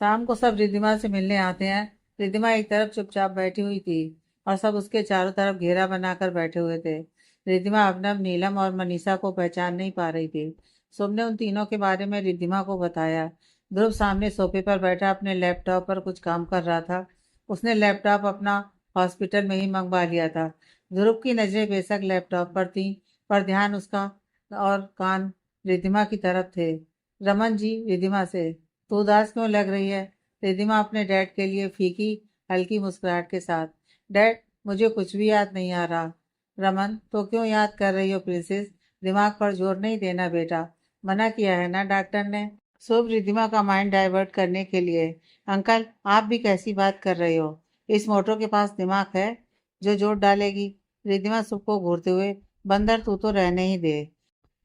शाम को सब रिद्धिमा से मिलने आते हैं। रिद्धिमा एक तरफ चुपचाप बैठी हुई थी और सब उसके चारों तरफ घेरा बनाकर बैठे हुए थे। रिद्धिमा अभिनव, नीलम और मनीषा को पहचान नहीं पा रही थी। शुभ ने उन तीनों के बारे में रिद्धिमा को बताया। ध्रुव सामने सोफे पर बैठा अपने लैपटॉप पर कुछ काम कर रहा था। उसने लैपटॉप अपना हॉस्पिटल में ही मंगवा लिया था। ध्रुव की नजरें बेशक लैपटॉप पर थी, पर ध्यान उसका और कान रिद्धिमा की तरफ थे। रमन जी, रिद्धिमा से, तो उदास क्यों लग रही है? रिद्धिमा अपने डैड के लिए फीकी हल्की मुस्कुराहट के साथ। डैड, मुझे कुछ भी याद नहीं आ रहा। रमन, तो क्यों याद कर रही हो प्रिंसेस? दिमाग पर जोर नहीं देना बेटा, मना किया है ना डॉक्टर ने। शुभ रिद्धिमा का माइंड डाइवर्ट करने के लिए, अंकल आप भी कैसी बात कर रहे हो? इस मोटो के पास दिमाग है जो जोर डालेगी? रिद्धिमा शुभ को घूरते हुए, बंदर तू तो रहने ही दे।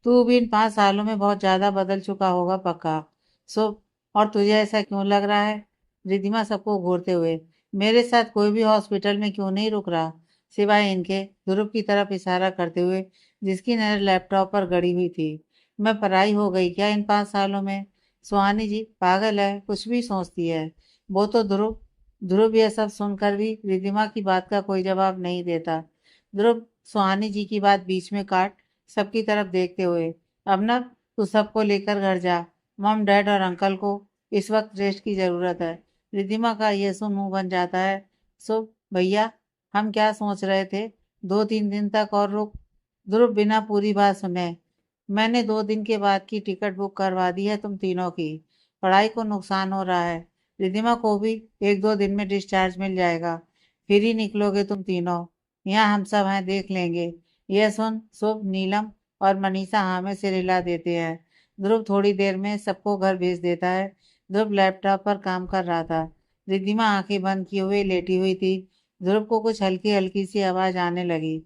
तू भी इन 5 सालों में बहुत ज्यादा बदल चुका होगा पक्का। सो, और तुझे ऐसा क्यों लग रहा है? रिद्धिमा सबको घूरते हुए, मेरे साथ कोई भी हॉस्पिटल में क्यों नहीं रुक रहा, सिवाय इनके? ध्रुव की तरफ इशारा करते हुए, जिसकी नजर लैपटॉप पर गड़ी हुई थी। मैं पराई हो गई क्या इन 5 सालों में? सुहानी जी पागल है, कुछ भी सोचती है वो तो। ध्रुव ध्रुव यह सब सुनकर भी रिद्धिमा की बात का कोई जवाब नहीं देता। ध्रुव सुहानी जी की बात बीच में काट सबकी तरफ देखते हुए, अब ना, तू सबको लेकर घर जा। मॉम, डैड और अंकल को इस वक्त रेस्ट की जरूरत है। रिद्धिमा का ये सुन मुंह बन जाता है। सो भैया, हम क्या सोच रहे थे? 2-3 दिन तक और रुक। ध्रुव बिना पूरी बात सुने, मैंने 2 दिन के बाद की टिकट बुक करवा दी है तुम तीनों की। पढ़ाई को नुकसान हो रहा है। रिद्धिमा को भी 1-2 दिन में डिस्चार्ज मिल जाएगा। फिर ही निकलोगे तुम तीनों। यहाँ हम सब हैं, देख लेंगे। यह सुन शुभ, नीलम और मनीषा हाँ में सिर हिला देते हैं। ध्रुव थोड़ी देर में सबको घर भेज देता है। ध्रुव लैपटॉप पर काम कर रहा था। रिद्धिमा आंखें बंद किए हुए लेटी हुई थी। ध्रुव को कुछ हल्की हल्की सी आवाज आने लगी।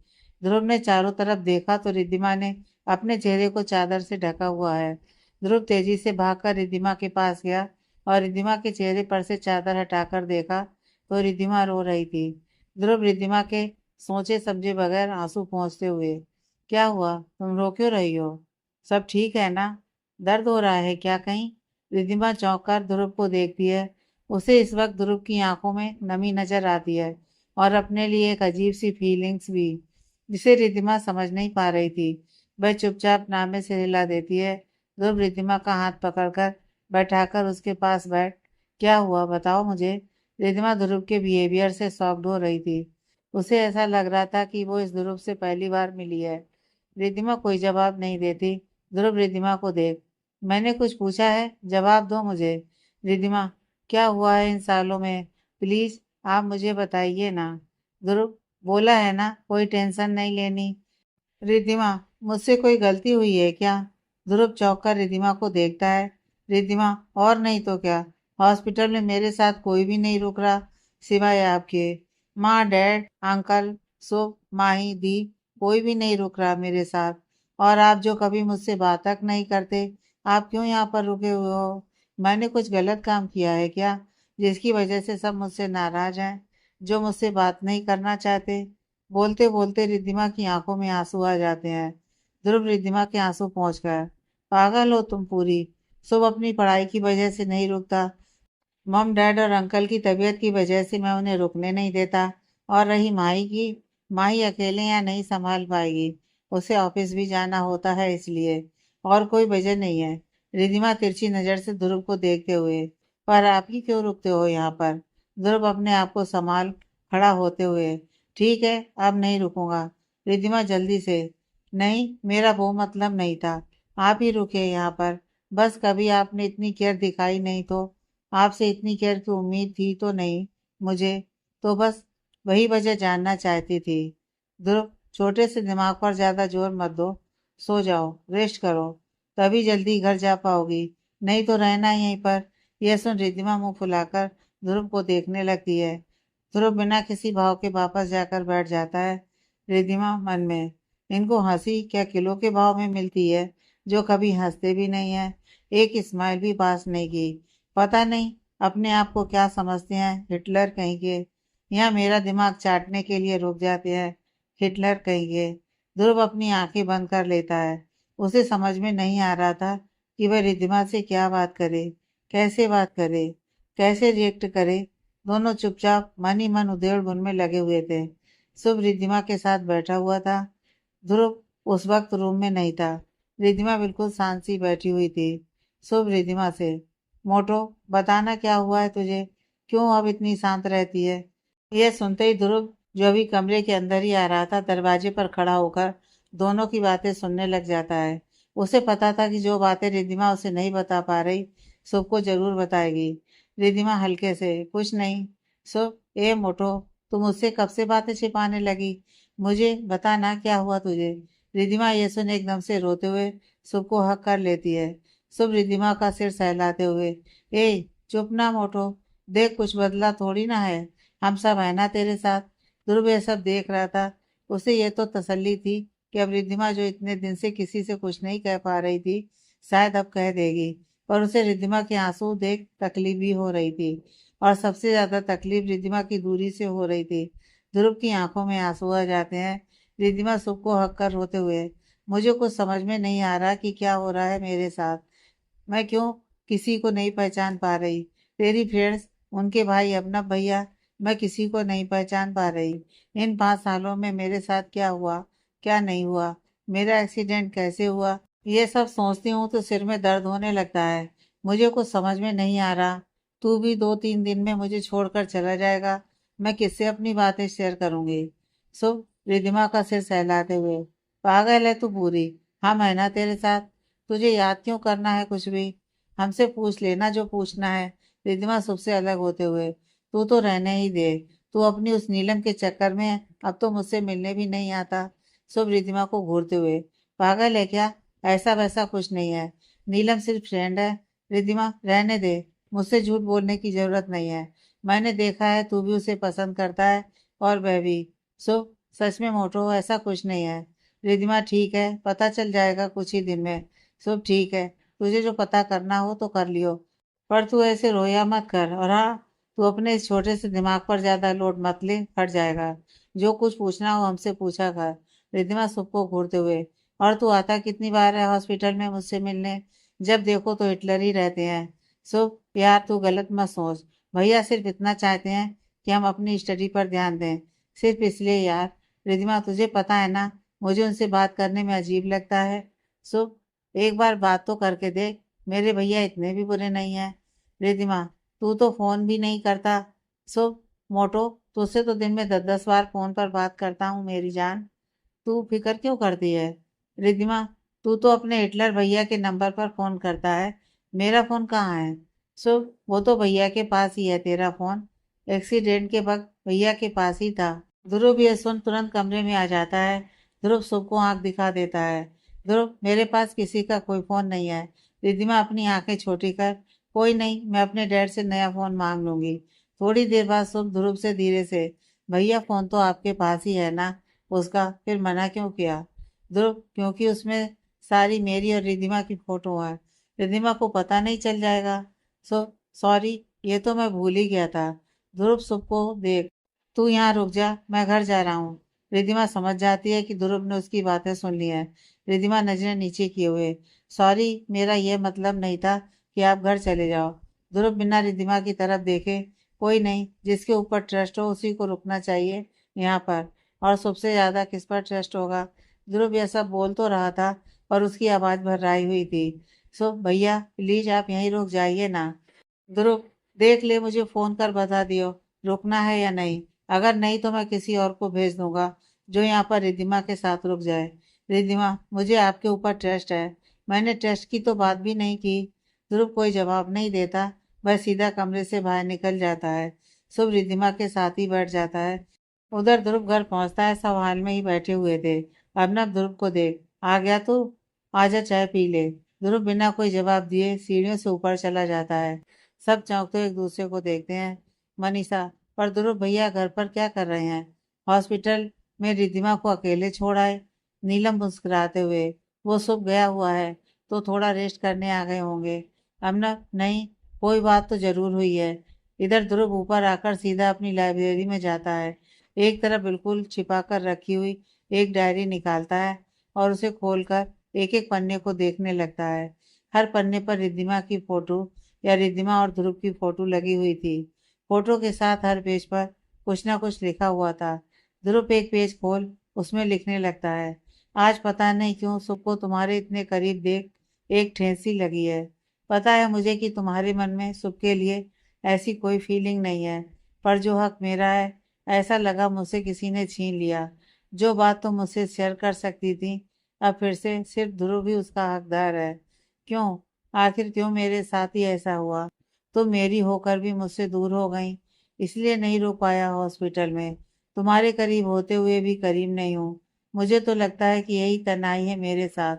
ध्रुव ने चारों तरफ देखा तो रिद्धिमा ने अपने चेहरे को चादर से ढका हुआ है। ध्रुव तेजी से भागकर रिद्धिमा के पास गया और रिद्धिमा के चेहरे पर से चादर हटाकर देखा तो रिद्धिमा रो रही थी। ध्रुव रिद्धिमा के सोचे समझे बगैर आंसू पोंछते हुए, क्या हुआ, तुम रो क्यों रही हो? सब ठीक है ना? दर्द हो रहा है क्या कहीं? रिद्धिमा चौंक कर ध्रुव को देखती है। उसे इस वक्त ध्रुव की आंखों में नमी नजर आती है और अपने लिए एक अजीब सी फीलिंग्स भी, जिसे रिद्धिमा समझ नहीं पा रही थी। वह चुपचाप नामे से हिला देती है। ध्रुव रिद्धिमा का हाथ पकड़कर बैठाकर उसके पास बैठ, क्या हुआ बताओ मुझे। रिद्धिमा ध्रुव के बिहेवियर से शॉक्ड हो रही थी। उसे ऐसा लग रहा था कि वो इस ध्रुव से पहली बार मिली है। रिद्धिमा कोई जवाब नहीं देती। ध्रुव रिद्धिमा को देख, मैंने कुछ पूछा है, जवाब दो मुझे। रिद्धिमा, क्या हुआ है इन सालों में? प्लीज आप मुझे बताइए ना। ध्रुव, बोला है ना कोई टेंशन नहीं लेनी। रिद्धिमा, मुझसे कोई गलती हुई है क्या? ध्रुव चौंक कर रिद्धिमा को देखता है। रिद्धिमा, और नहीं तो क्या, हॉस्पिटल में मेरे साथ कोई भी नहीं रुक रहा सिवाय आपके। माँ, डैड, अंकल, सुख, माही, दी, कोई भी नहीं रुक रहा मेरे साथ। और आप जो कभी मुझसे बात तक नहीं करते, आप क्यों यहाँ पर रुके हुए हो? मैंने कुछ गलत काम किया है क्या, जिसकी वजह से सब मुझसे नाराज हैं, जो मुझसे बात नहीं करना चाहते? बोलते बोलते रिद्धिमा की आंखों में आंसू आ जाते हैं। ध्रुव रिद्धिमा के आंसू पहुंच गए। पागल हो तुम पूरी। सब अपनी पढ़ाई की वजह से नहीं रुकता। मॉम, डैड और अंकल की तबीयत की वजह से मैं उन्हें रुकने नहीं देता। और रही माही की, माही अकेले यहाँ नहीं संभाल पाएगी। उसे ऑफिस भी जाना होता है इसलिए, और कोई वजह नहीं है। रिद्धिमा तिरछी नजर से ध्रुव को देखते हुए, पर आप ही क्यों रुकते हो यहाँ पर? ध्रुव अपने आप को संभाल खड़ा होते हुए, ठीक है, अब नहीं रुकूंगा। रिद्धिमा जल्दी से, नहीं, मेरा वो मतलब नहीं था। आप ही रुके यहाँ पर। बस कभी आपने इतनी केयर दिखाई नहीं तो। आपसे इतनी केयर की उम्मीद थी तो नहीं मुझे। तो बस वही वजह जानना चाहती थी। ध्रुव, छोटे से दिमाग पर ज्यादा जोर मत दो। सो जाओ, रेस्ट करो, तभी जल्दी घर जा पाओगी, नहीं तो रहना यहीं पर। यह सुन रिद्धिमा मुंह फुलाकर ध्रुव को देखने लगती है। ध्रुव बिना किसी भाव के वापस जाकर बैठ जाता है। रिद्धिमा मन में, इनको हंसी क्या किलो के भाव में मिलती है, जो कभी हंसते भी नहीं है, एक स्माइल भी पास नहीं की। पता नहीं अपने आप को क्या समझते हैं, हिटलर कहीं के। यहाँ मेरा दिमाग चाटने के लिए रुक जाते हैं, हिटलर कहीं के। ध्रुव अपनी आंखें बंद कर लेता है। उसे समझ में नहीं आ रहा था कि वह रिद्धिमा से क्या बात करे, कैसे बात करे। कैसे रिएक्ट करे। दोनों चुपचाप मन ही मन उधेड़-बुन में लगे हुए थे। शुभ रिद्धिमा के साथ बैठा हुआ था। ध्रुव उस वक्त रूम में नहीं था। रिद्धिमा बिल्कुल शांत सी बैठी हुई थी। शुभ रिद्धिमा से, मोटो, बताना क्या हुआ है तुझे? क्यों अब इतनी शांत रहती है? यह सुनते ही ध्रुव, जो अभी कमरे के अंदर ही आ रहा था, दरवाजे पर खड़ा होकर दोनों की बातें सुनने लग जाता है। उसे पता था कि जो बातें रिद्धिमा उसे नहीं बता पा रही, शुभ को जरूर बताएगी। रिद्धिमा हल्के से, कुछ नहीं। शुभ, ए मोटो, तुम मुझसे कब से बातें छिपाने लगी? मुझे बता ना, क्या हुआ तुझे? रिद्धिमा ये सुन एकदम से रोते हुए शुभ को हक कर लेती है। शुभ रिद्धिमा का सिर सहलाते हुए, ए चुप ना मोटो, देख कुछ बदला थोड़ी ना है, हम सब है ना तेरे साथ। ध्रुव ये सब देख रहा था। उसे ये तो तसल्ली थी कि अब रिद्धिमा, जो इतने दिन से किसी से कुछ नहीं कह पा रही थी, शायद अब कह देगी। पर उसे रिद्धिमा के आंसू देख तकलीफ भी हो रही थी, और सबसे ज्यादा तकलीफ रिद्धिमा की दूरी से हो रही थी। ध्रुव की आंखों में आंसू आ जाते हैं। रिद्धिमा सुख को हक कर रोते हुए, मुझे कुछ समझ में नहीं आ रहा कि क्या हो रहा है मेरे साथ। मैं क्यों किसी को नहीं पहचान पा रही? तेरी फ्रेंड्स, उनके भाई, अपना भैया, मैं किसी को नहीं पहचान पा रही। इन 5 सालों में मेरे साथ क्या हुआ, क्या नहीं हुआ, मेरा एक्सीडेंट कैसे हुआ, ये सब सोचती हूँ तो सिर में दर्द होने लगता है। मुझे कुछ समझ में नहीं आ रहा। तू भी 2-3 दिन में मुझे छोड़कर चला जाएगा। मैं किससे अपनी बातें शेयर करूंगी? शुभ रिधिमा का सिर सहलाते हुए, पागल है तू पूरी। हम है ना तेरे साथ। तुझे याद क्यों करना है कुछ भी? हमसे पूछ लेना जो पूछना है। रिधिमा शुभ से अलग होते हुए, तू तो रहने ही दे। तू अपनी उस नीलम के चक्कर में अब तो मुझसे मिलने भी नहीं आता। शुभ रिधिमा को घूरते हुए, पागल है क्या? ऐसा वैसा कुछ नहीं है। नीलम सिर्फ फ्रेंड है। रिधिमा, रहने दे। मुझसे झूठ बोलने की जरूरत नहीं है। मैंने देखा है, तू भी उसे पसंद करता है, और वह भी। शुभ, सच में मोटो, ऐसा कुछ नहीं है। रिधिमा, ठीक है, पता चल जाएगा कुछ ही दिन में। शुभ, ठीक है, तुझे जो पता करना हो तो कर लियो, पर तू ऐसे रोया मत कर। और हाँ, तू अपने इस छोटे से दिमाग पर ज्यादा लोड मत ले, फट जाएगा। जो कुछ पूछना हो हमसे पूछा कर। रिधिमा शुभ को घूरते हुए, और तू आता कितनी बार है हॉस्पिटल में मुझसे मिलने? जब देखो तो हिटलर ही रहते हैं। शुभ, यार तू गलत मत सोच। भैया सिर्फ इतना चाहते हैं कि हम अपनी स्टडी पर ध्यान दें, सिर्फ इसलिए यार। रिधिमा, तुझे पता है ना, मुझे उनसे बात करने में अजीब लगता है। शुभ, एक बार बात तो करके देख, मेरे भैया इतने भी बुरे नहीं हैं। रिधिमा, तू तो फोन भी नहीं करता। शुभ, मोटो, तुझसे तो दिन में 10-10 बार फोन पर बात करता हूँ मेरी जान। तू फिक्र क्यों करती है? रिधिमा, तू तो अपने हिटलर भैया के नंबर पर फोन करता है, मेरा फोन कहाँ है? शुभ, वो तो भैया के पास ही है तेरा फोन। एक्सीडेंट के वक्त भैया के पास ही था। ध्रुव ये सुन तुरंत कमरे में आ जाता है। ध्रुव शुभ को आंख दिखा देता है। ध्रुव, मेरे पास किसी का कोई फोन नहीं है। रिधिमा अपनी आंखें छोटी कर, कोई नहीं, मैं अपने डैड से नया फोन मांग लूंगी। थोड़ी देर बाद शुभ ध्रुव से धीरे से, भैया फोन तो आपके पास ही है ना, उसका फिर मना क्यों किया? ध्रुव, क्योंकि उसमें सारी मेरी और रिधिमा की फोटो है। रिधिमा को पता नहीं चल जाएगा। सो सॉरी, ये तो मैं भूल ही गया था। ध्रुव शुभ को देख, तू यहाँ रुक जा, मैं घर जा रहा हूँ। रिधिमा समझ जाती है कि ध्रुव ने उसकी बातें सुन ली हैं। रिधिमा नजरें नीचे किए हुए, सॉरी, मेरा यह मतलब नहीं था कि आप घर चले जाओ। ध्रुव बिना रिधिमा की तरफ देखे, कोई नहीं, जिसके ऊपर ट्रस्ट हो उसी को रुकना चाहिए यहाँ पर। और सबसे ज्यादा किस पर ट्रस्ट होगा? ध्रुव यह सब बोल तो रहा था, पर उसकी आवाज भर्राई हुई थी। सो भैया प्लीज आप यहीं रुक जाइए ना। ध्रुव, देख ले, मुझे फोन कर बता दियो रुकना है या नहीं। अगर नहीं तो मैं किसी और को भेज दूंगा जो यहाँ पर रिधिमा के साथ रुक जाए। रिधिमा, मुझे आपके ऊपर ट्रस्ट है। मैंने ट्रस्ट की तो बात भी नहीं की। ध्रुव कोई जवाब नहीं देता, वह सीधा कमरे से बाहर निकल जाता है। शुभ रिधिमा के साथ ही बैठ जाता है। उधर ध्रुव घर पहुंचता है, सब हाल में ही बैठे हुए थे। अर्नब ध्रुव को देख, आ गया तू, आजा चाय पी ले। ध्रुव बिना कोई जवाब दिए सीढ़ियों से ऊपर चला जाता है। सब चौंकते एक दूसरे को देखते हैं। मनीषा, पर ध्रुव भैया घर पर क्या कर रहे हैं? हॉस्पिटल में रिधिमा को अकेले छोड़ आए। नीलम मुस्कुराते हुए, वो सब गया हुआ है तो थोड़ा रेस्ट करने आ गए होंगे। अमना, नहीं, कोई बात तो जरूर हुई है। इधर ध्रुव ऊपर आकर सीधा अपनी लाइब्रेरी में जाता है। एक तरफ बिल्कुल छिपा कर रखी हुई एक डायरी निकालता है, और उसे खोलकर एक एक पन्ने को देखने लगता है। हर पन्ने पर रिद्धिमा की फोटो, या रिद्धिमा और ध्रुव की फोटो लगी हुई थी। फोटो के साथ हर पेज पर कुछ ना कुछ लिखा हुआ था। ध्रुव एक पेज खोल उसमें लिखने लगता है, आज पता नहीं क्यों सबको तुम्हारे इतने करीब देख एक ठेस सी लगी है। पता है मुझे कि तुम्हारे मन में सुख के लिए ऐसी कोई फीलिंग नहीं है, पर जो हक मेरा है ऐसा लगा मुझसे किसी ने छीन लिया। जो बात तुम मुझसे शेयर कर सकती थी, अब फिर से सिर्फ ध्रुव ही उसका हकदार है। क्यों, आखिर क्यों मेरे साथ ही ऐसा हुआ? तुम मेरी होकर भी मुझसे दूर हो गई, इसलिए नहीं रुक पाया हॉस्पिटल में। तुम्हारे करीब होते हुए भी करीब नहीं हूँ। मुझे तो लगता है कि यही तन्हाई है मेरे साथ।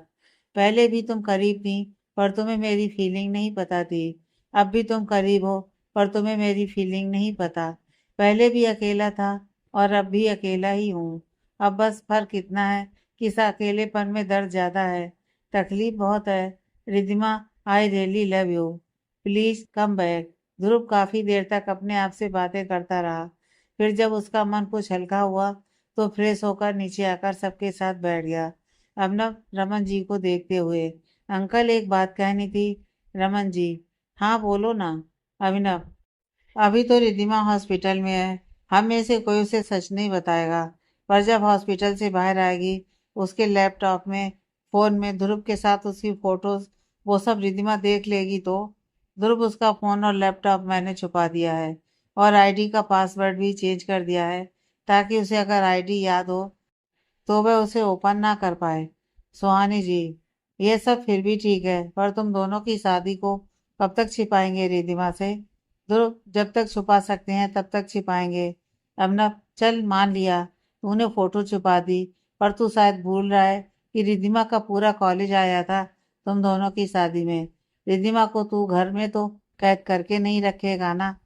पहले भी तुम करीब थी, पर तुम्हें मेरी फीलिंग नहीं पता थी। अब भी तुम करीब हो, पर तुम्हें मेरी फीलिंग नहीं पता। पहले भी अकेला था और अब भी अकेला ही हूँ। अब बस फर्क इतना है कि इस अकेलेपन में दर्द ज्यादा है, तकलीफ बहुत है। Riddhima, I really love you, please come back. Dhruv काफी देर तक अपने आप से बातें करता रहा। फिर जब उसका मन कुछ हल्का हुआ तो फ्रेश होकर नीचे आकर सबके साथ बैठ गया। अभिनव रमन जी को देखते हुए, अंकल एक बात कहनी थी। रमन जी, हाँ बोलो ना। अभिनव, अभी तो रिद्धिमा हॉस्पिटल में है, हम में से कोई उसे सच नहीं बताएगा, पर जब हॉस्पिटल से बाहर आएगी उसके लैपटॉप में, फोन में ध्रुव के साथ उसकी फोटोज वो सब रिद्धिमा देख लेगी तो। ध्रुव, उसका फोन और लैपटॉप मैंने छुपा दिया है और आईडी का पासवर्ड भी चेंज कर दिया है, ताकि उसे अगर आईडी याद हो तो वह उसे ओपन ना कर पाए। सुहानी जी, ये सब फिर भी ठीक है, पर तुम दोनों की शादी को कब तक छिपाएंगे रिद्धिमा से? ध्रुव, जब तक छुपा सकते हैं तब तक छिपाएंगे। अबनव, चल मान लिया तूने फोटो छुपा दी, पर तू शायद भूल रहा है कि रिद्धिमा का पूरा कॉलेज आया था तुम दोनों की शादी में। रिद्धिमा को तू घर में तो कैद करके नहीं रखेगा ना,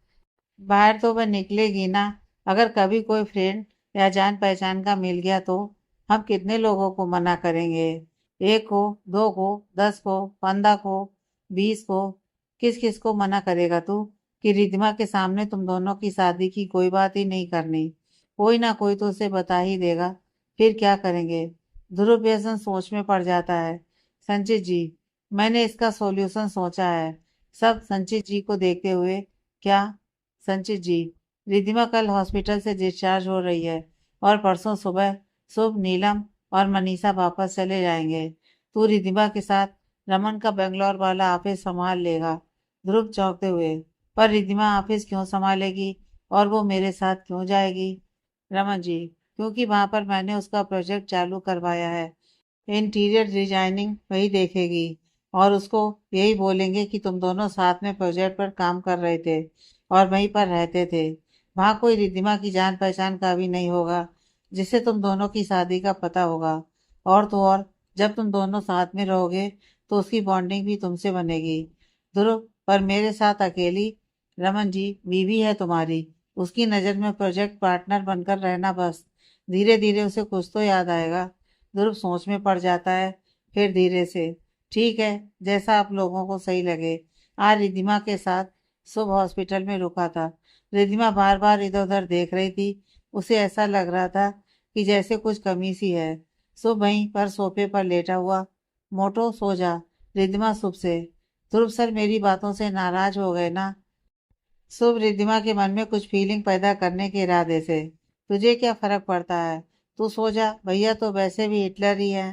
बाहर तो वह निकलेगी ना। अगर कभी कोई फ्रेंड या जान पहचान का मिल गया तो हम कितने लोगों को मना करेंगे? एक को, दो को, 10 को, 15 को, 20 को, किस किस को मना करेगा तू कि रिद्धिमा के सामने तुम दोनों की शादी की कोई बात ही नहीं करनी? कोई ना कोई तो उसे बता ही देगा। फिर क्या करेंगे? ध्रुव व्यसन सोच में पड़ जाता है। संचित जी, मैंने इसका सॉल्यूशन सोचा है। सब संचित जी को देखते हुए, क्या? संचित जी, रिद्धिमा कल हॉस्पिटल से डिस्चार्ज हो रही है और परसों सुबह शुभ, नीलम और मनीषा वापस चले जाएंगे। तू रिद्धिमा के साथ रमन का बेंगलोर वाला ऑफिस संभाल लेगा। ध्रुव चौंकते हुए, पर रिद्धिमा ऑफिस क्यों संभालेगी और वो मेरे साथ क्यों जाएगी? रमन जी, क्योंकि वहां पर मैंने उसका प्रोजेक्ट चालू करवाया है। इंटीरियर डिजाइनिंग वही देखेगी और उसको यही बोलेंगे कि तुम दोनों साथ में प्रोजेक्ट पर काम कर रहे थे और वहीं पर रहते थे। वहां कोई रिद्धिमा की जान पहचान का भी नहीं होगा जिससे तुम दोनों की शादी का पता होगा। और तो और, जब तुम दोनों साथ में रहोगे तो उसकी बॉन्डिंग भी तुमसे बनेगी। ध्रुव, पर मेरे साथ अकेली? रमन जी, बीवी है तुम्हारी, उसकी नज़र में प्रोजेक्ट पार्टनर बनकर रहना बस। धीरे धीरे उसे कुछ तो याद आएगा। ध्रुव सोच में पड़ जाता है, फिर धीरे से, ठीक है, जैसा आप लोगों को सही लगे। आज रिद्धिमा के साथ शुभ हॉस्पिटल में रुका था। रिद्धिमा बार बार इधर उधर देख रही थी। उसे ऐसा लग रहा था कि जैसे कुछ कमी सी है। शुभ वहीं पर सोफे पर लेटा हुआ, मोटो सो जा। रिद्धिमा शुभ से, ध्रुव सर मेरी बातों से नाराज हो गए ना? शुभ रिद्धिमा के मन में कुछ फीलिंग पैदा करने के इरादे से, तुझे क्या फर्क पड़ता है, तू सो जा, भैया तो वैसे भी हिटलर ही है।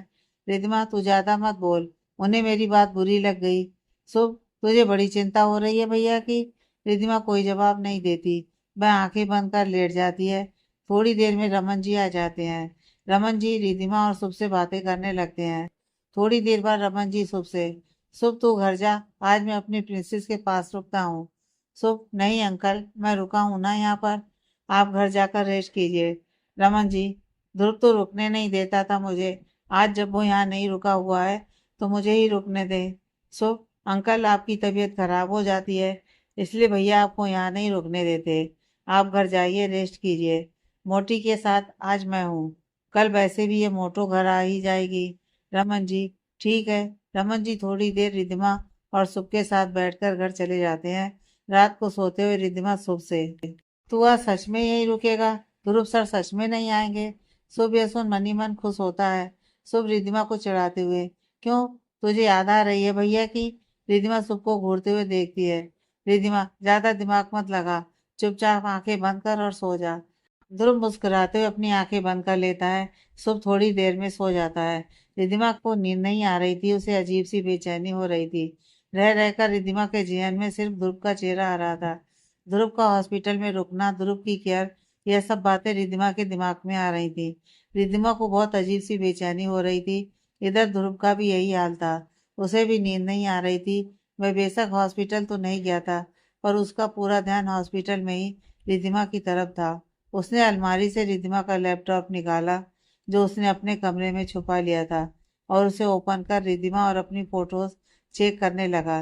रिद्धिमा, तू ज्यादा मत बोल, उन्हें मेरी बात बुरी लग गई। शुभ, तुझे बड़ी चिंता हो रही है भैया की? रिद्धिमा कोई जवाब नहीं देती, वह आंखें बंद कर लेट जाती है। थोड़ी देर में रमन जी आ जाते हैं। रमन जी रिद्धिमा और शुभ से बातें करने लगते हैं। थोड़ी देर बाद रमन जी शुभ से, शुभ तू घर जा, आज मैं अपनी प्रिंसेस के पास रुकता हूँ। शुभ, नहीं अंकल, मैं रुका हूं ना यहाँ पर, आप घर जाकर रेस्ट कीजिए। रमन जी, ध्रुव तो रुकने नहीं देता था मुझे, आज जब वो यहाँ नहीं रुका हुआ है तो मुझे ही रुकने दे। शुभ, अंकल आपकी तबीयत खराब हो जाती है, इसलिए भैया आपको यहाँ नहीं रुकने देते। आप घर जाइए, रेस्ट कीजिए। मोटी के साथ आज मैं हूँ, कल वैसे भी ये मोटो घर आ ही जाएगी। रमन जी, ठीक है। रमन जी थोड़ी देर रिद्धिमा और शुभ के साथ बैठकर घर चले जाते हैं। रात को सोते हुए रिद्धिमा शुभ से, तू आज सच में यहीं रुकेगा? ध्रुव सर सच में नहीं आएंगे? शुभ यह सुन मन ही मन खुश होता है। शुभ रिद्धिमा को चिढ़ाते हुए, क्यों, तुझे याद आ रही है भैया की? रिद्धिमा सबको घूरते हुए देखती है। रिद्धिमा, ज्यादा दिमाग मत लगा, चुपचाप आंखें बंद कर और सो जा। ध्रुव मुस्कुराते हुए अपनी आंखें बंद कर लेता है। सुबह थोड़ी देर में सो जाता है। रिद्धिमा को नींद नहीं आ रही थी, उसे अजीब सी बेचैनी हो रही थी। रह रहकर रिद्धिमा के जहन में सिर्फ ध्रुव का चेहरा आ रहा था। ध्रुव का हॉस्पिटल में रुकना, ध्रुव की केयर, यह सब बातें रिद्धिमा के दिमाग में आ रही थी। रिद्धिमा को बहुत अजीब सी बेचैनी हो रही थी। इधर ध्रुव का भी यही हाल था। उसे भी नींद नहीं आ रही थी। वह बेशक हॉस्पिटल तो नहीं गया था, पर उसका पूरा ध्यान हॉस्पिटल में ही रिद्धिमा की तरफ था। उसने अलमारी से रिद्धिमा का लैपटॉप निकाला, जो उसने अपने कमरे में छुपा लिया था, और उसे ओपन कर रिद्धिमा और अपनी फोटोज चेक करने लगा।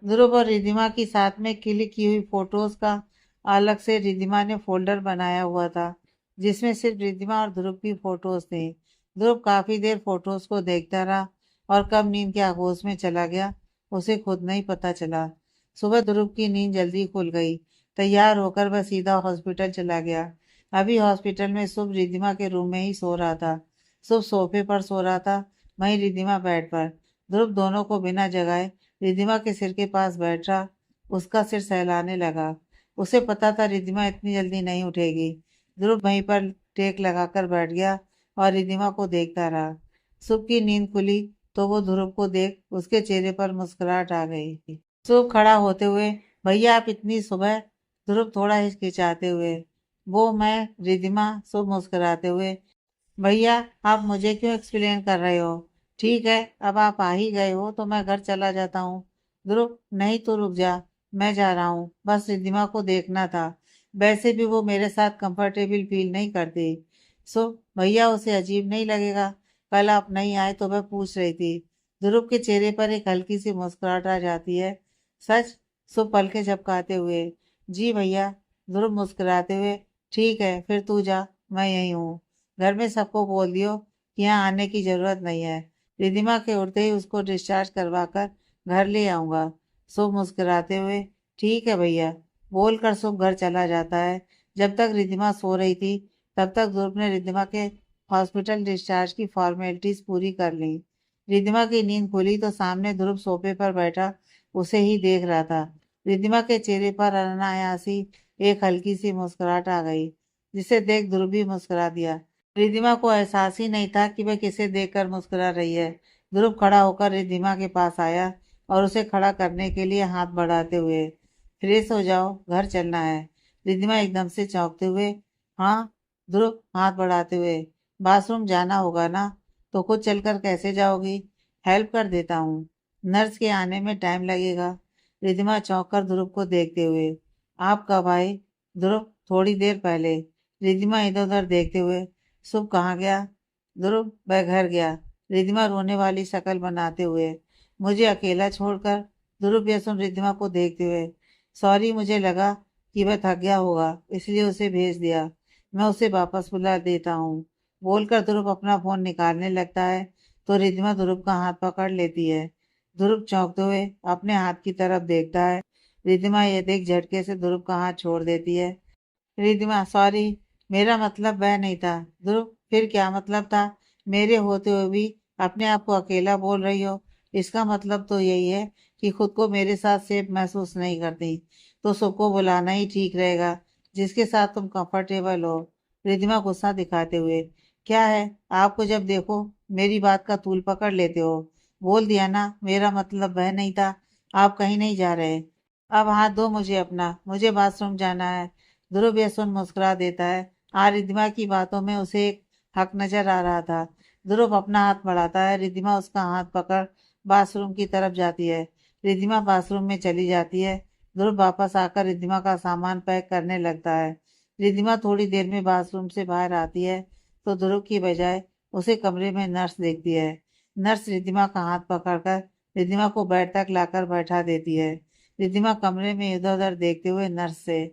ध्रुव और रिद्धिमा की साथ में क्लिक की हुई फोटोज का अलग से रिद्धिमा ने फोल्डर बनाया हुआ था, जिसमें सिर्फ रिद्धिमा और ध्रुव की फोटोज थी। ध्रुव काफी देर फोटोज को देखता रहा, और कब नींद के आगोश में चला गया, उसे खुद नहीं पता चला। सुबह ध्रुव की नींद जल्दी खुल गई। तैयार होकर वह सीधा हॉस्पिटल चला गया। अभी हॉस्पिटल में शुभ रिद्धिमा के रूम में ही सो रहा था। शुभ सोफे पर सो रहा था, वहीं रिद्धिमा बेड पर। ध्रुव दोनों को बिना जगाए रिद्धिमा के सिर के पास बैठा उसका सिर सहलाने लगा। उसे पता था रिद्धिमा इतनी जल्दी नहीं उठेगी। ध्रुव वहीं पर टेक लगाकर बैठ गया और रिद्धिमा को देखता रहा। शुभ की नींद खुली तो वो ध्रुव को देख उसके चेहरे पर मुस्कुराहट आ गई। शुभ खड़ा होते हुए, भैया आप इतनी सुबह? ध्रुव थोड़ा हिचकिचाते हुए, वो मैं रिद्धिमा। शुभ मुस्कुराते हुए, भैया आप मुझे क्यों एक्सप्लेन कर रहे हो? ठीक है, अब आप आ ही गए हो तो मैं घर चला जाता हूँ। ध्रुव, नहीं तो रुक जा, मैं जा रहा हूँ, बस रिद्धिमा को देखना था। वैसे भी वो मेरे साथ कंफर्टेबल फील नहीं करती। सो भैया उसे अजीब नहीं लगेगा? कल आप नहीं आए तो मैं पूछ रही थी। ध्रुव के चेहरे पर एक हल्की सी मुस्कुराहट आ जाती है। सच? सो पलके झपकाते हुए, जी भैया। ध्रुव मुस्कुराते हुए, ठीक है फिर तू जा, मैं यही हूँ। घर में सबको बोल दियो कि यहाँ आने की जरूरत नहीं है। रिद्धिमा के उठते ही उसको डिस्चार्ज करवा कर घर ले आऊंगा। शुभ मुस्कुराते हुए, ठीक है भैया, बोलकर शुभ घर चला जाता है। जब तक रिद्धिमा सो रही थी, तब तक ध्रुव ने रिद्धिमा के हॉस्पिटल डिस्चार्ज की फॉर्मेलिटीज पूरी कर ली। रिद्धिमा की नींद खुली तो सामने ध्रुव सोफे पर बैठा उसे ही देख रहा था। रिद्धिमा के चेहरे पर अनायासी एक हल्की सी मुस्कुराहट आ गई, जिसे देख ध्रुव भी मुस्कुरा दिया। रिद्धिमा को एहसास ही नहीं था कि वह किसे देखकर मुस्कुरा रही है। ध्रुव खड़ा होकर रिद्धिमा के पास आया और उसे खड़ा करने के लिए हाथ बढ़ाते हुए, फ्रेश हो जाओ, घर चलना है। रिद्धिमा एकदम से चौंकते हुए, हाँ? ध्रुव हाथ बढ़ाते हुए, बाथरूम जाना होगा ना? तो खुद चलकर कैसे जाओगी? हेल्प कर देता हूँ, नर्स के आने में टाइम लगेगा। रिद्धिमा चौंक कर ध्रुव को देखते हुए, आप कब आए? ध्रुव, थोड़ी देर पहले। रिद्धिमा इधर उधर देखते हुए, शुभ कहाँ गया? ध्रुव, वह घर गया। रिद्धिमा रोने वाली शक्ल बनाते हुए, मुझे अकेला छोड़कर? ध्रुव यह सुन रिद्धिमा को देखते हुए, सॉरी, मुझे लगा कि वह थक गया होगा, इसलिए उसे भेज दिया। मैं उसे वापस बुला देता हूँ। बोलकर ध्रुव अपना फोन निकालने लगता है तो रिद्धिमा ध्रुव का हाथ पकड़ लेती है। ध्रुव चौंकते हुए अपने हाथ की तरफ देखता है। रिद्धिमा यह देख झटके से ध्रुव का हाथ छोड़ देती है। रिद्धिमा, सॉरी, मेरा मतलब वह नहीं था। ध्रुव, फिर क्या मतलब था? मेरे होते हुए भी अपने आप को अकेला बोल रही हो। इसका मतलब तो यही है कि खुद को मेरे साथ सेफ महसूस नहीं करती, तो सबको बुलाना ही ठीक रहेगा जिसके साथ तुम कंफर्टेबल हो। रिद्धिमा गुस्सा दिखाते हुए, क्या है, आपको जब देखो मेरी बात का तूल पकड़ लेते हो। बोल दिया ना, मेरा मतलब वह नहीं था। आप कहीं नहीं जा रहे। अब हाथ दो मुझे अपना, मुझे बाथरूम जाना है। ध्रुव यह सुन मुस्कुरा देता है। आज रिद्धिमा की बातों में उसे एक हक नजर आ रहा था। ध्रुव अपना हाथ बढ़ाता है, रिद्धिमा उसका हाथ पकड़ बाथरूम की तरफ जाती है। रिद्धिमा बाथरूम में चली जाती है। ध्रुव वापस आकर रिद्धिमा का सामान पैक करने लगता है। रिद्धिमा थोड़ी देर में बाथरूम से बाहर आती है तो ध्रुव की बजाय उसे कमरे में नर्स देखती है। नर्स रिद्धिमा का हाथ पकड़कर रिद्धिमा को बेड तक लाकर बैठा देती है। रिद्धिमा कमरे में इधर उधर देखते हुए नर्स से,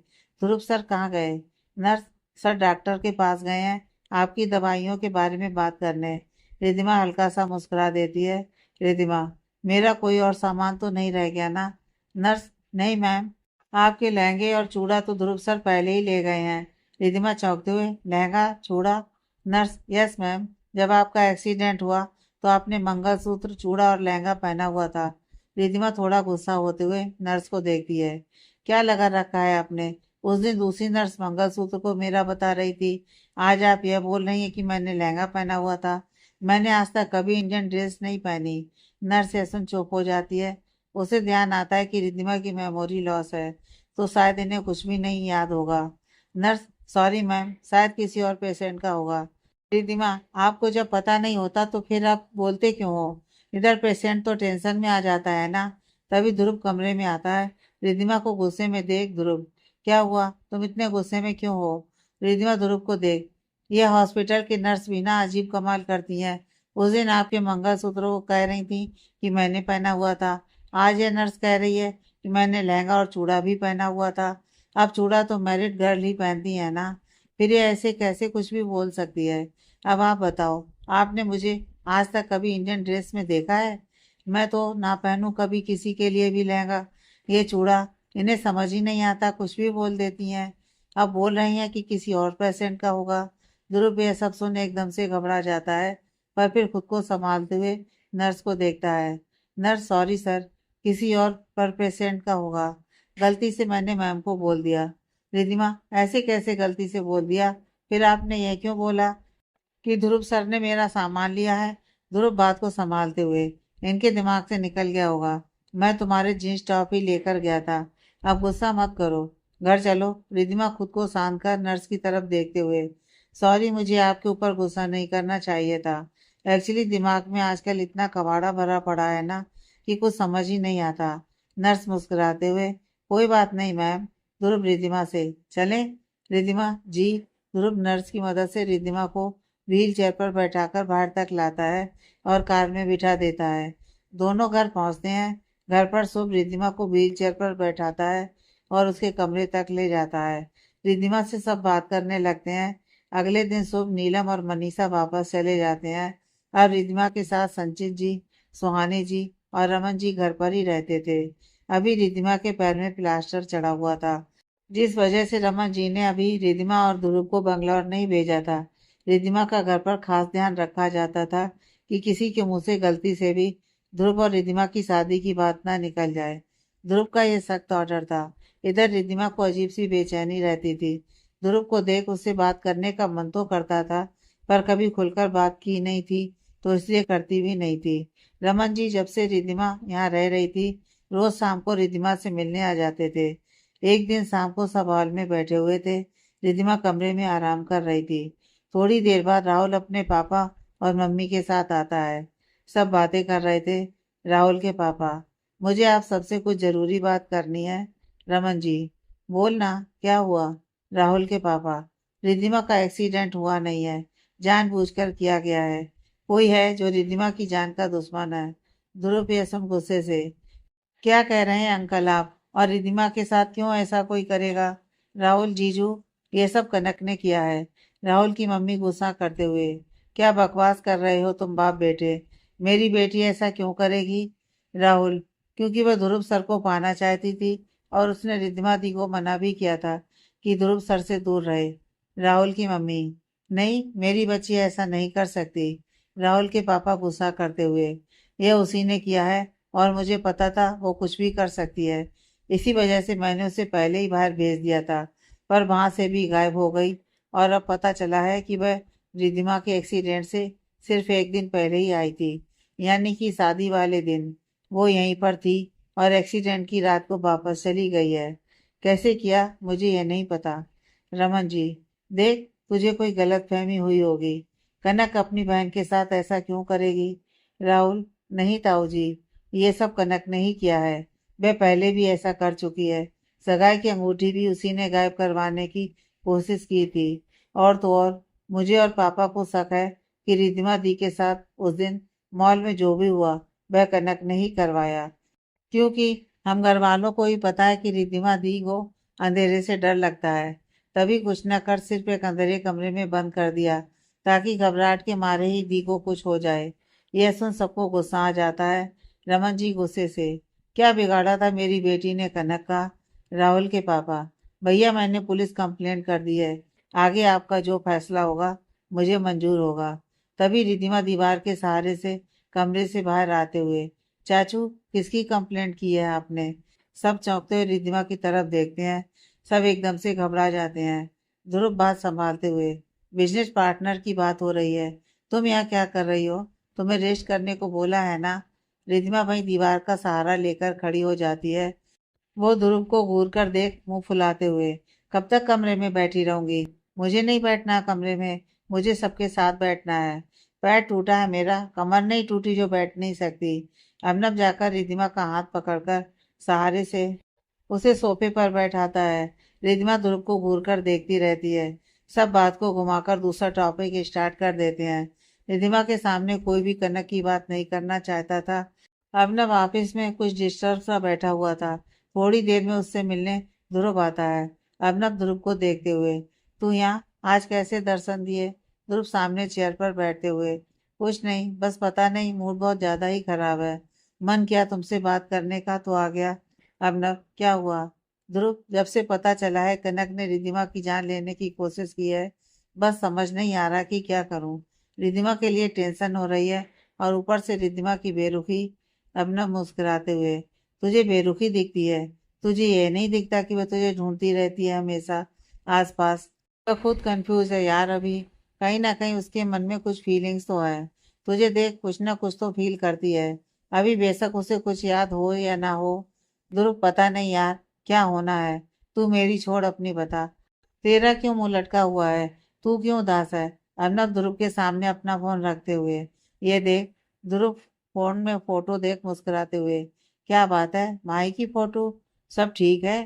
ध्रुव सर कहाँ गए? नर्स, सर डॉक्टर के पास गए हैं आपकी दवाइयों के बारे में बात करने। रिद्धिमा हल्का सा मुस्कुरा देती है। रिद्धिमा, मेरा कोई और सामान तो नहीं रह गया ना? नर्स, नहीं मैम, आपके लहंगे और चूड़ा तो ध्रुव सर पहले ही ले गए हैं। रिद्धिमा चौंकते हुए, लहंगा चूड़ा? नर्स, यस मैम, जब आपका एक्सीडेंट हुआ तो आपने मंगलसूत्र, चूड़ा और लहंगा पहना हुआ था। रिद्धिमा थोड़ा गुस्सा होते हुए नर्स को देखती है। क्या लगा रखा है आपने? उस दिन दूसरी नर्स मंगलसूत्र को मेरा बता रही थी, आज आप यह बोल रही हैं कि मैंने लहंगा पहना हुआ था। मैंने आज तक कभी इंडियन ड्रेस नहीं पहनी। नर्स ऐसा चुप हो जाती है। उसे ध्यान आता है कि रिद्धिमा की मेमोरी लॉस है, तो शायद इन्हें कुछ भी नहीं याद होगा। नर्स, सॉरी मैम, शायद किसी और पेशेंट का होगा। रिद्धिमा, आपको जब पता नहीं होता तो फिर आप बोलते क्यों हो? इधर पेशेंट तो टेंशन में आ जाता है ना। तभी ध्रुव कमरे में आता है। रिद्धिमा को गुस्से में देख ध्रुव, क्या हुआ, तुम इतने गुस्से में क्यों हो? रिद्धिमा ध्रुव को देख, ये हॉस्पिटल की नर्स भी ना अजीब कमाल करती हैं। उस दिन आपके मंगलसूत्र को कह रही थी कि मैंने पहना हुआ था। आज ये नर्स कह रही है कि मैंने लहंगा और चूड़ा भी पहना हुआ था। अब चूड़ा तो मैरिड गर्ल ही पहनती है ना, फिर ये ऐसे कैसे कुछ भी बोल सकती है? अब आप बताओ, आपने मुझे आज तक कभी इंडियन ड्रेस में देखा है? मैं तो ना पहनूं कभी किसी के लिए भी लहंगा, ये चूड़ा, इन्हें समझ ही नहीं आता, कुछ भी बोल देती हैं। अब बोल रही हैं कि किसी और पेशेंट का होगा। ध्रुव यह सब सुन एकदम से घबरा जाता है, पर फिर खुद को संभालते हुए नर्स को देखता है। नर्स, सॉरी सर, किसी और पर पेशेंट का होगा। गलती से मैंने मैम को बोल दिया। रिधिमा, ऐसे कैसे गलती से बोल दिया? फिर आपने यह क्यों बोला कि ध्रुव सर ने मेरा सामान लिया है? ध्रुव बात को संभालते हुए, इनके दिमाग से निकल गया होगा, मैं तुम्हारे जींस टॉप ही लेकर गया था। अब गुस्सा मत करो, घर चलो। रिधिमा खुद को शांत कर नर्स की तरफ देखते हुए, सॉरी, मुझे आपके ऊपर गुस्सा नहीं करना चाहिए था। एक्चुअली दिमाग में आजकल इतना कबाड़ा भरा पड़ा है ना कि कुछ समझ ही नहीं आता। नर्स मुस्कुराते हुए, कोई बात नहीं मैम। ध्रुव रिधिमा से, चलें? रिधिमा, जी। ध्रुव नर्स की मदद से रिधिमा को व्हील चेयर पर बैठाकर बाहर तक लाता है और कार में बिठा देता है। दोनों घर पहुंचते हैं। घर पर शुभ रिद्धिमा को व्हील चेयर पर बैठाता है और उसके कमरे तक ले जाता है। रिद्धिमा से सब बात करने लगते हैं। अगले दिन शुभ, नीलम और मनीषा वापस चले जाते हैं। अब रिद्धिमा के साथ संचित जी, सुहानी जी और रमन जी घर पर ही रहते थे। अभी रिद्धिमा के पैर में प्लास्टर चढ़ा हुआ था, जिस वजह से रमन जी ने अभी रिद्धिमा और ध्रुव को बंगलौर नहीं भेजा था। रिद्धिमा का घर पर खास ध्यान रखा जाता था कि किसी के मुंह से गलती से भी ध्रुव और रिद्धिमा की शादी की बात ना निकल जाए। ध्रुव का यह सख्त ऑर्डर था। इधर रिद्धिमा को अजीब सी बेचैनी रहती थी। ध्रुव को देख उससे बात करने का मन तो करता था, पर कभी खुलकर बात की नहीं थी, तो इसलिए करती भी नहीं थी। रमन जी जब से रिद्धिमा यहाँ रह रही थी, रोज शाम को रिद्धिमा से मिलने आ जाते थे। एक दिन शाम को सब हॉल में बैठे हुए थे। रिद्धिमा कमरे में आराम कर रही थी। थोड़ी देर बाद राहुल अपने पापा और मम्मी के साथ आता है। सब बातें कर रहे थे। राहुल के पापा, मुझे आप सबसे कुछ जरूरी बात करनी है। रमन जी, बोलना, क्या हुआ? राहुल के पापा, रिद्धिमा का एक्सीडेंट हुआ नहीं है, जानबूझकर किया गया है। कोई है जो रिद्धिमा की जान का दुश्मन है। ध्रुव यसम गुस्से से, क्या कह रहे हैं अंकल आप? और रिद्धिमा के साथ क्यों ऐसा कोई करेगा? राहुल, जीजू, ये सब कनक ने किया है। राहुल की मम्मी गुस्सा करते हुए, क्या बकवास कर रहे हो तुम बाप बेटे? मेरी बेटी ऐसा क्यों करेगी? राहुल, क्योंकि वह ध्रुव सर को पाना चाहती थी और उसने रिद्धिमा दी को मना भी किया था कि ध्रुव सर से दूर रहे। राहुल की मम्मी, नहीं, मेरी बच्ची ऐसा नहीं कर सकती। राहुल के पापा गुस्सा करते हुए, यह उसी ने किया है और मुझे पता था वो कुछ भी कर सकती है। इसी वजह से मैंने उसे पहले ही बाहर भेज दिया था, पर वहां से भी गायब हो गई। और अब पता चला है कि वह रिद्धिमा के एक्सीडेंट से सिर्फ एक दिन पहले ही आई थी, यानी कि शादी वाले दिन वो यहीं पर थी और एक्सीडेंट की रात को वापस चली गई है। कैसे किया मुझे ये नहीं पता। रमन जी, देख, तुझे कोई गलतफहमी हुई होगी। कनक अपनी बहन के साथ ऐसा क्यों करेगी? राहुल, नहीं ताऊ जी, ये सब कनक ने ही किया है। वह पहले भी ऐसा कर चुकी है। सगाई की अंगूठी भी उसी ने गायब करवाने की कोशिश की थी। और तो और, मुझे और पापा को शक है कि रिद्धिमा दी के साथ उस दिन मॉल में जो भी हुआ वह कनक ने ही करवाया, क्योंकि हम घर वालों को ही पता है कि रिद्धिमा दी को अंधेरे से डर लगता है। तभी कुछ न कर सिर्फ एक अंधेरे कमरे में बंद कर दिया, ताकि घबराहट के मारे ही दी को कुछ हो जाए। यह सुन सबको गुस्सा आ जाता है। रमन जी गुस्से से, क्या बिगाड़ा था मेरी बेटी ने कनक का? राहुल के पापा, भैया, मैंने पुलिस कंप्लेंट कर दी है। आगे आपका जो फैसला होगा मुझे मंजूर होगा। तभी रिद्धिमा दीवार के सहारे से कमरे से बाहर आते हुए चाचू, किसकी कंप्लेंट की है आपने? सब चौंकते हुए रिद्धिमा की तरफ देखते हैं। सब एकदम से घबरा जाते हैं। ध्रुव बात संभालते हुए, बिजनेस पार्टनर की बात हो रही है। तुम यहाँ क्या कर रही हो? तुम्हें रेस्ट करने को बोला है ना? रिद्धिमा वहीं दीवार का सहारा लेकर खड़ी हो जाती है। वो ध्रुव को घूर कर देख मुंह फुलाते हुए, कब तक कमरे में बैठी रहूंगी? मुझे नहीं बैठना कमरे में, मुझे सबके साथ बैठना है। पैर टूटा है मेरा, कमर नहीं टूटी जो बैठ नहीं सकती। अबनब जाकर रिद्धिमा का हाथ पकड़कर सहारे से उसे सोफे पर बैठाता है। रिद्धिमा ध्रुव को घूर कर देखती रहती है। सब बात को घुमाकर दूसरा टॉपिक स्टार्ट कर देते हैं। रिद्धिमा के सामने कोई भी कनक की बात नहीं करना चाहता था। अबनब ऑफिस में कुछ डिस्टर्ब सा बैठा हुआ था। थोड़ी देर में उससे मिलने ध्रुव आता है। अर्नब ध्रुव को देखते हुए, तू यहाँ आज कैसे दर्शन दिए? ध्रुव सामने चेयर पर बैठते हुए, कुछ नहीं, बस पता नहीं मूड बहुत ज्यादा ही खराब है। मन किया तुमसे बात करने का तो आ गया। अर्नब, क्या हुआ? ध्रुव, जब से पता चला है कनक ने रिद्धिमा की जान लेने की कोशिश की है, बस समझ नहीं आ रहा कि क्या करूं। रिद्धिमा के लिए टेंशन हो रही है और ऊपर से रिद्धिमा की बेरुखी। अर्नब मुस्कुराते हुए, तुझे बेरुखी दिखती है? तुझे ये नहीं दिखता कि वह तुझे ढूंढती रहती है हमेशा आसपास? वह खुद कंफ्यूज है यार अभी। कहीं ना कहीं उसके मन में कुछ फीलिंग्स तो है। तुझे देख कुछ ना कुछ तो फील करती है अभी, बेशक उसे कुछ याद हो या ना हो। ध्रुव, पता नहीं यार क्या होना है। तू मेरी छोड़, अपनी बता। तेरा क्यों मुंह लटका हुआ है? तू क्यों उदास है? अर्नब ध्रुव के सामने अपना फोन रखते हुए, ये देख। ध्रुव फोन में फोटो देख मुस्कुराते हुए, क्या बात है, माई की फोटो? सब ठीक है?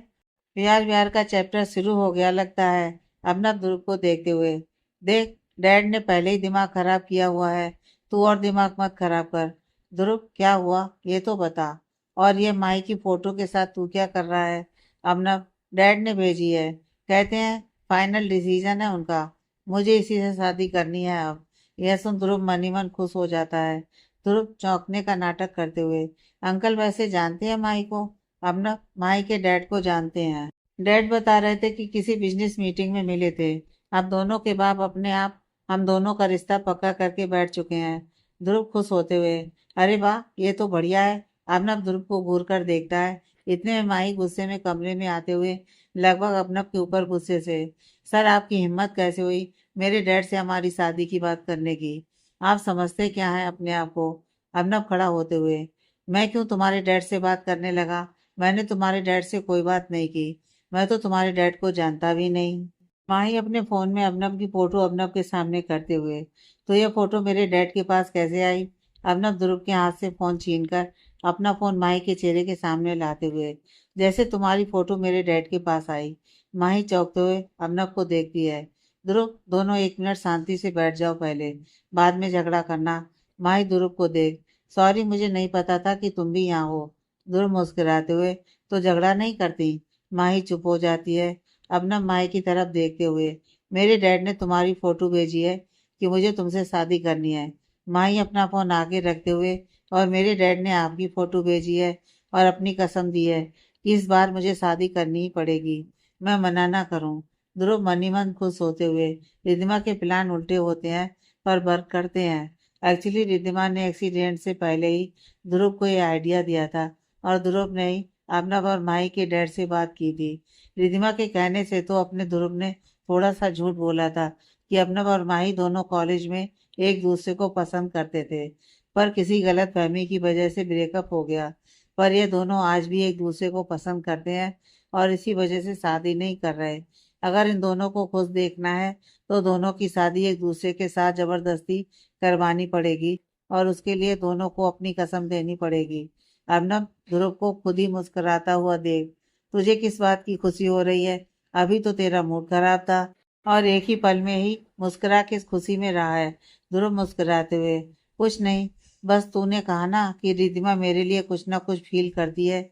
प्यार व्यार का चैप्टर शुरू हो गया लगता है। अर्नब ध्रुव को देखते हुए, देख, डैड ने पहले ही दिमाग खराब किया हुआ है, तू और दिमाग मत खराब कर। ध्रुव, क्या हुआ ये तो बता। और ये माई की फोटो के साथ तू क्या कर रहा है? अर्नब, डैड ने भेजी है, कहते हैं फाइनल डिसीजन है उनका, मुझे इसी से शादी करनी है अब। यह सुन ध्रुव मन ही मन खुश हो जाता है। ध्रुव चौंकने का नाटक करते हुए, अंकल वैसे जानते हैं माई को? अब ना, माई के डैड को जानते हैं। डैड बता रहे थे कि किसी बिजनेस मीटिंग में मिले थे। अब दोनों के बाप अपने आप हम दोनों का रिश्ता पक्का करके बैठ चुके हैं। ध्रुव खुश होते हुए, अरे वाह, ये तो बढ़िया है। अर्नब ध्रुव को घूर कर देखता है। इतने में माही गुस्से में कमरे में आते हुए, लगभग अर्नब के ऊपर गुस्से से, सर आपकी हिम्मत कैसे हुई मेरे डैड से हमारी शादी की बात करने की? आप समझते क्या है अपने आप को? अर्नब खड़ा होते हुए, मैं क्यों तुम्हारे डैड से बात करने लगा? मैंने तुम्हारे डैड से कोई बात नहीं की। मैं तो तुम्हारे डैड को जानता भी नहीं। माही अपने फोन में अबनब की फोटो अबनब के सामने करते हुए, तो ये फोटो मेरे डैड के पास कैसे आई? अबनब ध्रुव के हाथ से फोन छीनकर अपना फोन माही के चेहरे के सामने लाते हुए, जैसे तुम्हारी फोटो मेरे डैड के पास आई। माही चौंकते हुए अबनब को देखती है। ध्रुव, दोनों 1 मिनट शांति से बैठ जाओ पहले, बाद में झगड़ा करना। माही ध्रुव को देख, सॉरी, मुझे नहीं पता था कि तुम भी यहाँ हो। ध्रुव मुस्कुराते हुए, तो झगड़ा नहीं करती? माही चुप हो जाती है। अब न माई की तरफ देखते हुए, मेरे डैड ने तुम्हारी फोटो भेजी है कि मुझे तुमसे शादी करनी है। माई अपना फोन आगे रखते हुए, और मेरे डैड ने आपकी फोटो भेजी है और अपनी कसम दी है कि इस बार मुझे शादी करनी ही पड़ेगी, मैं मना ना करूं। ध्रुव मन ही मन खुश होते हुए, रिद्धिमा के प्लान उल्टे होते हैं पर वर्क करते हैं। एक्चुअली रिद्धिमा ने एक्सीडेंट से पहले ही ध्रुव को ये आइडिया दिया था, और ध्रुव ने ही अर्नब और माई के डैड से बात की थी। रिधिमा के कहने से तो अपने ध्रुव ने थोड़ा सा झूठ बोला था कि अर्नब और माही दोनों कॉलेज में एक दूसरे को पसंद करते थे, पर किसी गलत फहमी की वजह से ब्रेकअप हो गया। पर ये दोनों आज भी एक दूसरे को पसंद करते हैं और इसी वजह से शादी नहीं कर रहे। अगर इन दोनों को खुश देखना है तो दोनों की शादी एक दूसरे के साथ जबरदस्ती करवानी पड़ेगी, और उसके लिए दोनों को अपनी कसम देनी पड़ेगी। अर्नब, ध्रुव को खुद ही मुस्कुराता हुआ देख, तुझे किस बात की खुशी हो रही है? अभी तो तेरा मूड खराब था और एक ही पल में ही मुस्कुरा के खुशी में रहा है। ध्रुव मुस्कुराते हुए, कुछ नहीं, बस तूने कहा ना कि रिद्धिमा मेरे लिए कुछ ना कुछ फील करती है,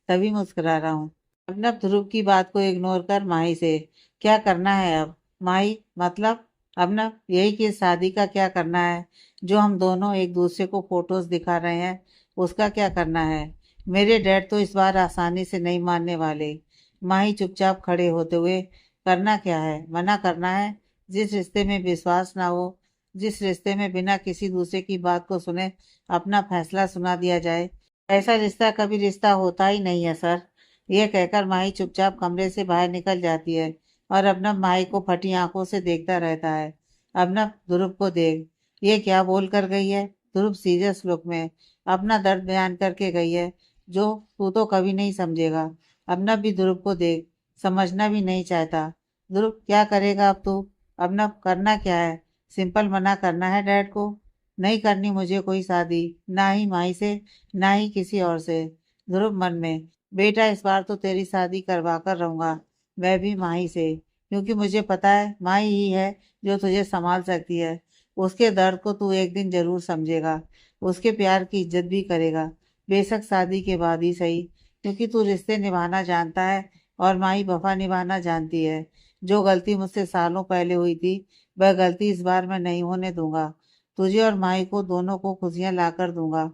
तभी मुस्कुरा रहा हूँ। अर्नब ध्रुव की बात को इग्नोर कर माही से, क्या करना है अब? माही, मतलब? अर्नब, यही कि शादी का क्या करना है? जो हम दोनों एक दूसरे को फोटोज दिखा रहे हैं, उसका क्या करना है? मेरे डैड तो इस बार आसानी से नहीं मानने वाले। माही चुपचाप खड़े होते हुए, करना क्या है? मना करना है? जिस रिश्ते में विश्वास ना हो, जिस रिश्ते में बिना किसी दूसरे की बात को सुने अपना फैसला सुना दिया जाए, ऐसा रिश्ता कभी रिश्ता होता ही नहीं है सर। ये कहकर माही चुपचाप कमरे से बाहर निकल जाती है और अपना माही को फटी आंखों से देखता रहता है। अपना ध्रुव को देख, ये क्या बोल कर गई है। ध्रुव सीरियस लुक में अपना दर्द बयान करके गई है, जो तू तो कभी नहीं समझेगा। अपना भी ध्रुव को देख, समझना भी नहीं चाहता। ध्रुव क्या करेगा अब तू? अपना करना क्या है? सिंपल मना करना है डैड को, नहीं करनी मुझे कोई शादी, ना ही माही से, ना ही किसी और से। ध्रुव मन में, बेटा इस बार तो तेरी शादी करवा कर रहूंगा, मैं भी माही से, क्योंकि मुझे पता है माही ही है जो तुझे संभाल सकती है। उसके दर्द को तू एक दिन जरूर समझेगा, उसके प्यार की इज्जत भी करेगा, बेशक शादी के बाद ही सही, क्योंकि तू रिश्ते निभाना जानता है और माही वफा निभाना जानती है। जो गलती मुझसे सालों पहले हुई थी, वह गलती इस बार मैं नहीं होने दूंगा। तुझे और माई को दोनों को खुशियां ला कर दूंगा,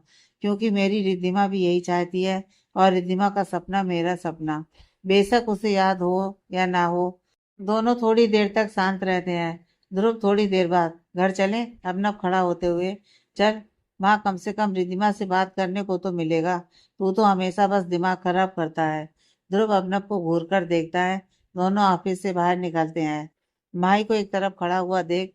क्योंकि मेरी रिद्धिमा भी यही चाहती है और रिद्धिमा का सपना मेरा सपना। बेशक उसे याद हो या ना हो, दोनों थोड़ी देर तक शांत रहते हैं। ध्रुव थोड़ी देर बाद, घर चलें? अर्नब खड़ा होते हुए, चल। माँ, कम से कम रिद्धिमा से बात करने को तो मिलेगा, तू तो हमेशा बस दिमाग खराब करता है। ध्रुव अर्नब को घूर कर देखता है। दोनों ऑफिस से बाहर निकलते हैं। माही को एक तरफ खड़ा हुआ देख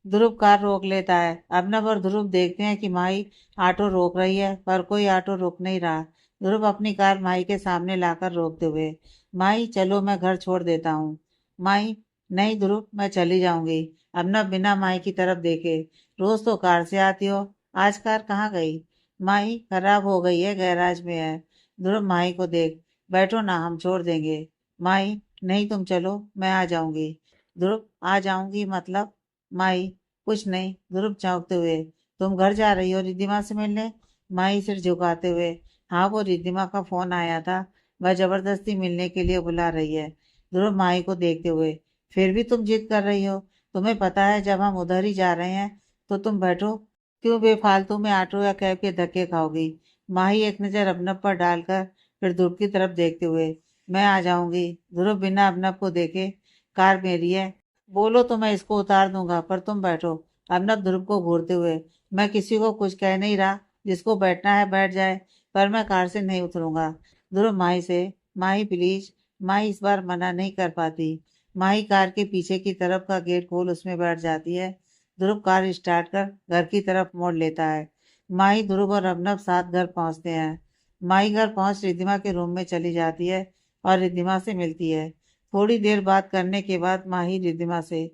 ध्रुव कार रोक लेता है। अभिनव और ध्रुव देखते हैं कि माही ऑटो रोक रही है, पर कोई ऑटो रुक नहीं रहा। ध्रुव अपनी कार माही के सामने लाकर रोकते हुए, माही चलो मैं घर छोड़ देता हूँ। माही, नहीं ध्रुव, मैं चली जाऊंगी। अभिनव बिना माही की तरफ देखे, रोज तो कार से आती हो, आज कार कहाँ गई? माही खराब हो गई है, गैराज में है। ध्रुव माही को देख, बैठो ना, हम छोड़ देंगे। माही, नहीं तुम चलो, मैं आ जाऊंगी। ध्रुव, आ जाऊंगी मतलब? माई, कुछ नहीं। ध्रुव चौंकते हुए, तुम घर जा रही हो रिद्धिमा से मिलने? माई सिर झुकाते हुए, हाँ, वो रिद्धिमा का फोन आया था, वह जबरदस्ती मिलने के लिए बुला रही है। ध्रुव माई को देखते हुए, फिर भी तुम जिद कर रही हो? तुम्हें पता है जब हम उधर ही जा रहे हैं, तो तुम बैठो, क्यों बेफालतू में ऑटो या कैब के धक्के खाओगी? माही एक नजर अबनब पर डालकर फिर ध्रुव की तरफ देखते हुए, मैं आ जाऊंगी। ध्रुव बिना अबनब को देखे, कार मेरी है, बोलो तो मैं इसको उतार दूंगा, पर तुम बैठो। अर्नब ध्रुव को घूरते हुए, मैं किसी को कुछ कह नहीं रहा, जिसको बैठना है बैठ जाए, पर मैं कार से नहीं उतरूंगा। ध्रुव माही से, माही प्लीज। माही इस बार मना नहीं कर पाती। माही कार के पीछे की तरफ का गेट खोल उसमें बैठ जाती है। ध्रुव कार स्टार्ट कर घर की तरफ मोड़ लेता है। माही, ध्रुव और अर्नब साथ घर पहुंचते हैं। माही घर पहुंच रिद्धिमा के रूम में चली जाती है और रिद्धिमा से मिलती है। थोड़ी देर बात करने के बाद माही रिद्धिमा से,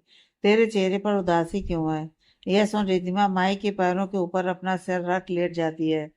तेरे चेहरे पर उदासी क्यों है? यह सुन रिद्धिमा माही के पैरों के ऊपर अपना सिर रख लेट जाती है।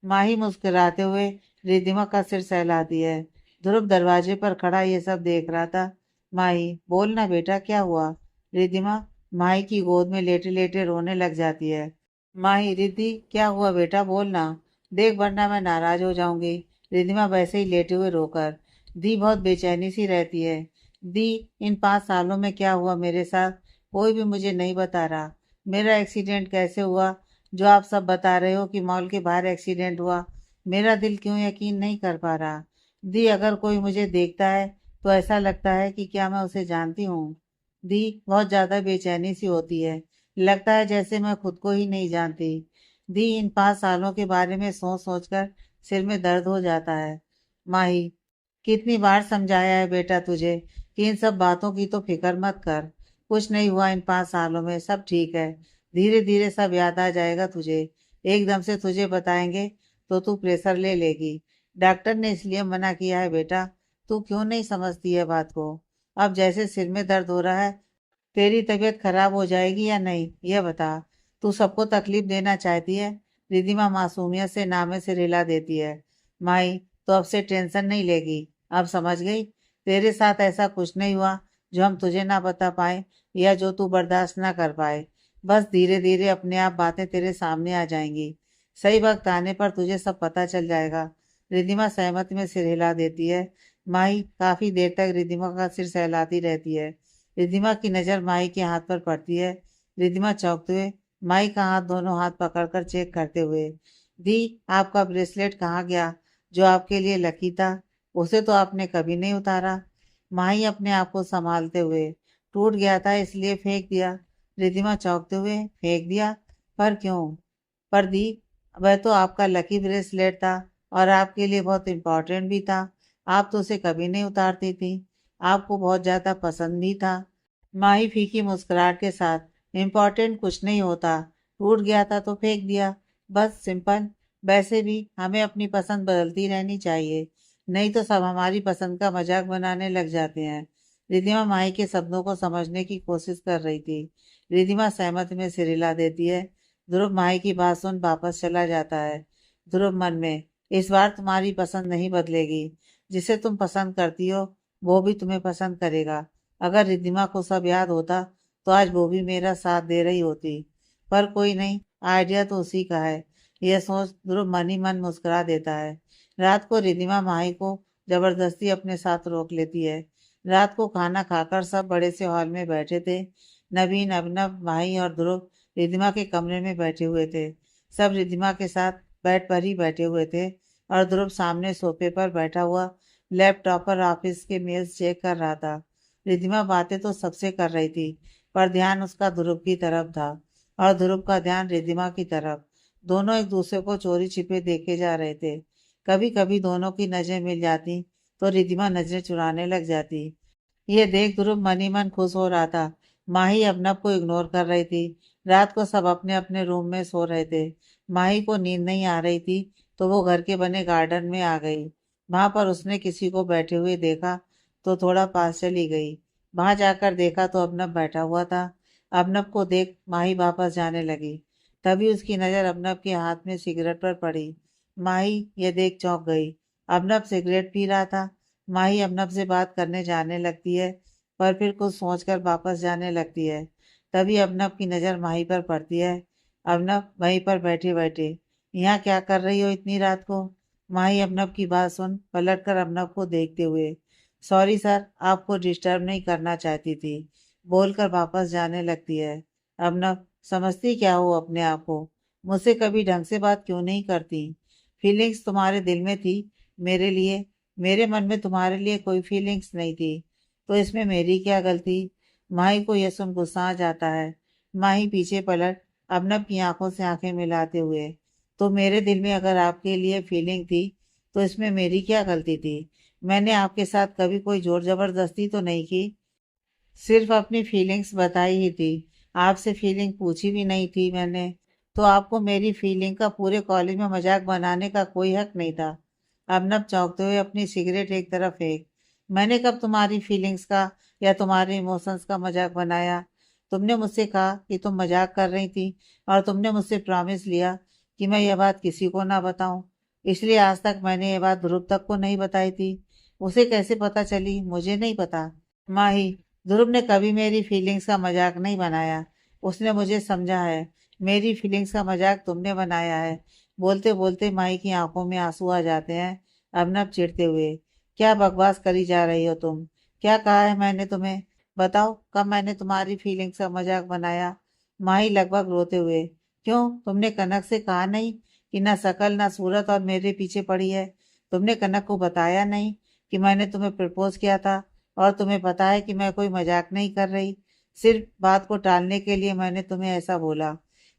माही मुस्कुराते हुए रिद्धिमा का सिर सहलाती है। ध्रुव दरवाजे पर खड़ा ये सब देख रहा था। माही, बोल ना बेटा, क्या हुआ? रिद्धिमा माही की गोद में लेटे लेटे रोने लग जाती है। माही, रिद्धि क्या हुआ बेटा, बोल ना, देख वरना मैं नाराज हो जाऊंगी। रिद्धिमा वैसे ही लेटे हुए रोकर, दी बहुत बेचैनी सी रहती है। दी, इन 5 सालों में क्या हुआ मेरे साथ, कोई भी मुझे नहीं बता रहा। मेरा एक्सीडेंट कैसे हुआ, जो आप सब बता रहे हो कि मॉल के बाहर एक्सीडेंट हुआ, मेरा दिल क्यों यकीन नहीं कर पा रहा। दी, अगर कोई मुझे देखता है तो ऐसा लगता है कि क्या मैं उसे जानती हूँ। दी, बहुत ज्यादा बेचैनी सी होती है, लगता है जैसे मैं खुद को ही नहीं जानती। दी, इन 5 सालों के बारे में सोच सोच कर सिर में दर्द हो जाता है। माही, कितनी बार समझाया है बेटा तुझे कि इन सब बातों की तो फिक्र मत कर, कुछ नहीं हुआ इन 5 सालों में, सब ठीक है। धीरे धीरे सब याद आ जाएगा तुझे, एकदम से तुझे बताएंगे तो तू प्रेशर ले लेगी। डॉक्टर ने इसलिए मना किया है बेटा, तू क्यों नहीं समझती है बात को? अब जैसे सिर में दर्द हो रहा है, तेरी तबीयत खराब हो जाएगी या नहीं, यह बता। तू सबको तकलीफ देना चाहती है? रिद्धिमा मासूमियत से नामे से हिला देती है। माई, तो अब से टेंशन नहीं लेगी, अब समझ गई? तेरे साथ ऐसा कुछ नहीं हुआ जो हम तुझे ना बता पाए या जो तू बर्दाश्त ना कर पाए। बस धीरे धीरे अपने आप बातें तेरे सामने आ जाएंगी, सही वक्त आने पर तुझे सब पता चल जाएगा। रिद्धिमा सहमति में सिर हिला देती है। माई काफी देर तक रिद्धिमा का सिर सहलाती रहती है। रिद्धिमा की नजर माई के हाथ पर पड़ती है। रिद्धिमा चौंकते हुए माई का हाथ दोनों हाथ पकड़कर चेक करते हुए, दी, आपका ब्रेसलेट कहाँ गया जो आपके लिए लकी था? उसे तो आपने कभी नहीं उतारा। माही अपने आप को संभालते हुए, टूट गया था इसलिए फेंक दिया। रिद्धिमा चौंकते हुए, फेंक दिया? पर क्यों? पर दी, वह तो आपका लकी ब्रेसलेट था, और आपके लिए बहुत इम्पोर्टेंट भी था। आप तो उसे कभी नहीं उतारती थी। आपको बहुत ज़्यादा पसंद भी था। माही फीकी मुस्कुराहट के साथ, इम्पोर्टेंट कुछ नहीं होता, टूट गया था तो फेंक दिया, बस सिंपल। वैसे भी हमें अपनी पसंद बदलती रहनी चाहिए, नहीं तो सब हमारी पसंद का मजाक बनाने लग जाते हैं। रिधिमा माही के शब्दों को समझने की कोशिश कर रही थी। रिधिमा सहमति में सिर हिला देती है। ध्रुव माही की बात सुन वापस चला जाता है। ध्रुव मन में, इस बार तुम्हारी पसंद नहीं बदलेगी। जिसे तुम पसंद करती हो वो भी तुम्हें पसंद करेगा। अगर रिद्धिमा को सब याद होता तो आज वो भी मेरा साथ दे रही होती। पर कोई नहीं, आइडिया तो उसी का है। यह सोच ध्रुव मन ही मन मुस्कुरा देता है। रात को रिद्धिमा माही को जबरदस्ती अपने साथ रोक लेती है। रात को खाना खाकर सब बड़े से हॉल में बैठे थे। नवीन, अभिनव, माही और ध्रुव रिद्धिमा के कमरे में बैठे हुए थे। सब रिद्धिमा के साथ बेड पर ही बैठे हुए थे और ध्रुव सामने सोफे पर बैठा हुआ लैपटॉप पर ऑफिस के मेल्स चेक कर रहा था। रिद्धिमा बातें तो सबसे कर रही थी, पर ध्यान उसका ध्रुव की तरफ था और ध्रुव का ध्यान रिद्धिमा की तरफ। दोनों एक दूसरे को चोरी छिपे देखे जा रहे थे। कभी कभी दोनों की नजरें मिल जाती तो रिद्धिमा नजरें चुराने लग जाती। ये देख ध्रुव मन ही मन खुश हो रहा था। माही अपनप को इग्नोर कर रही थी। रात को सब अपने अपने रूम में सो रहे थे। माही को नींद नहीं आ रही थी तो वो घर के बने गार्डन में आ गई। वहां पर उसने किसी को बैठे हुए देखा तो थोड़ा पास चली गई। वहां जाकर देखा तो अबनब बैठा हुआ था। अबनब को देख माही वापस जाने लगी। तभी उसकी नजर अबनब के हाथ में सिगरेट पर पड़ी। माही ये देख चौंक गई। अबनब सिगरेट पी रहा था। माही अबनब से बात करने जाने लगती है, पर फिर कुछ सोचकर वापस जाने लगती है। तभी अबनब की नजर माही पर पड़ती है। अबनब वहीं पर बैठे बैठे, यहाँ क्या कर रही हो इतनी रात को? माही अबनब की बात सुन पलट कर अबनब को देखते हुए, सॉरी सर, आपको डिस्टर्ब नहीं करना चाहती थी, बोलकर वापस जाने लगती है। अबनब, समझती क्या हो अपने आप को? मुझसे कभी ढंग से बात क्यों नहीं करती? फीलिंग्स तुम्हारे दिल में थी मेरे लिए, मेरे मन में तुम्हारे लिए कोई फीलिंग्स नहीं थी, तो इसमें मेरी क्या गलती? माही को यह सुन गुस्सा आ जाता है। माही पीछे पलट अबनब की आंखों से आंखें मिलाते हुए, तो मेरे दिल में अगर आपके लिए फीलिंग थी तो इसमें मेरी क्या गलती थी? मैंने आपके साथ कभी कोई जोर जबरदस्ती तो नहीं की, सिर्फ अपनी फीलिंग्स बताई ही थी। आपसे फीलिंग पूछी भी नहीं थी मैंने। तो आपको मेरी फीलिंग का पूरे कॉलेज में मजाक बनाने का कोई हक नहीं था। अबनब चौंकते हुए अपनी सिगरेट एक तरफ फेंक, मैंने कब तुम्हारी फीलिंग्स का या तुम्हारे इमोशंस का मजाक बनाया? तुमने मुझसे कहा कि तुम मजाक कर रही थी और तुमने मुझसे प्रॉमिस लिया कि मैं यह बात किसी को ना बताऊं। इसलिए आज तक मैंने ये बात ध्रुव तक को नहीं बताई थी। उसे कैसे पता चली मुझे नहीं पता। माही, ध्रुव ने कभी मेरी फीलिंग्स का मजाक नहीं बनाया। उसने मुझे समझा है। मेरी फीलिंग्स का मजाक तुमने बनाया है। बोलते बोलते माही की आंखों में आंसू आ जाते हैं। अबनब चिढ़ते हुए, क्या बकवास करी जा रही हो तुम? क्या कहा है मैंने तुम्हें? बताओ कब मैंने तुम्हारी फीलिंग्स का मजाक बनाया? माही लगभग रोते हुए, क्यों, तुमने कनक से कहा नहीं कि ना शकल ना सूरत और मेरे पीछे पड़ी है? तुमने कनक को बताया नहीं कि मैंने तुम्हें प्रपोज किया था और तुम्हें पता है कि मैं कोई मजाक नहीं कर रही? सिर्फ बात को टालने के लिए मैंने तुम्हें ऐसा बोला।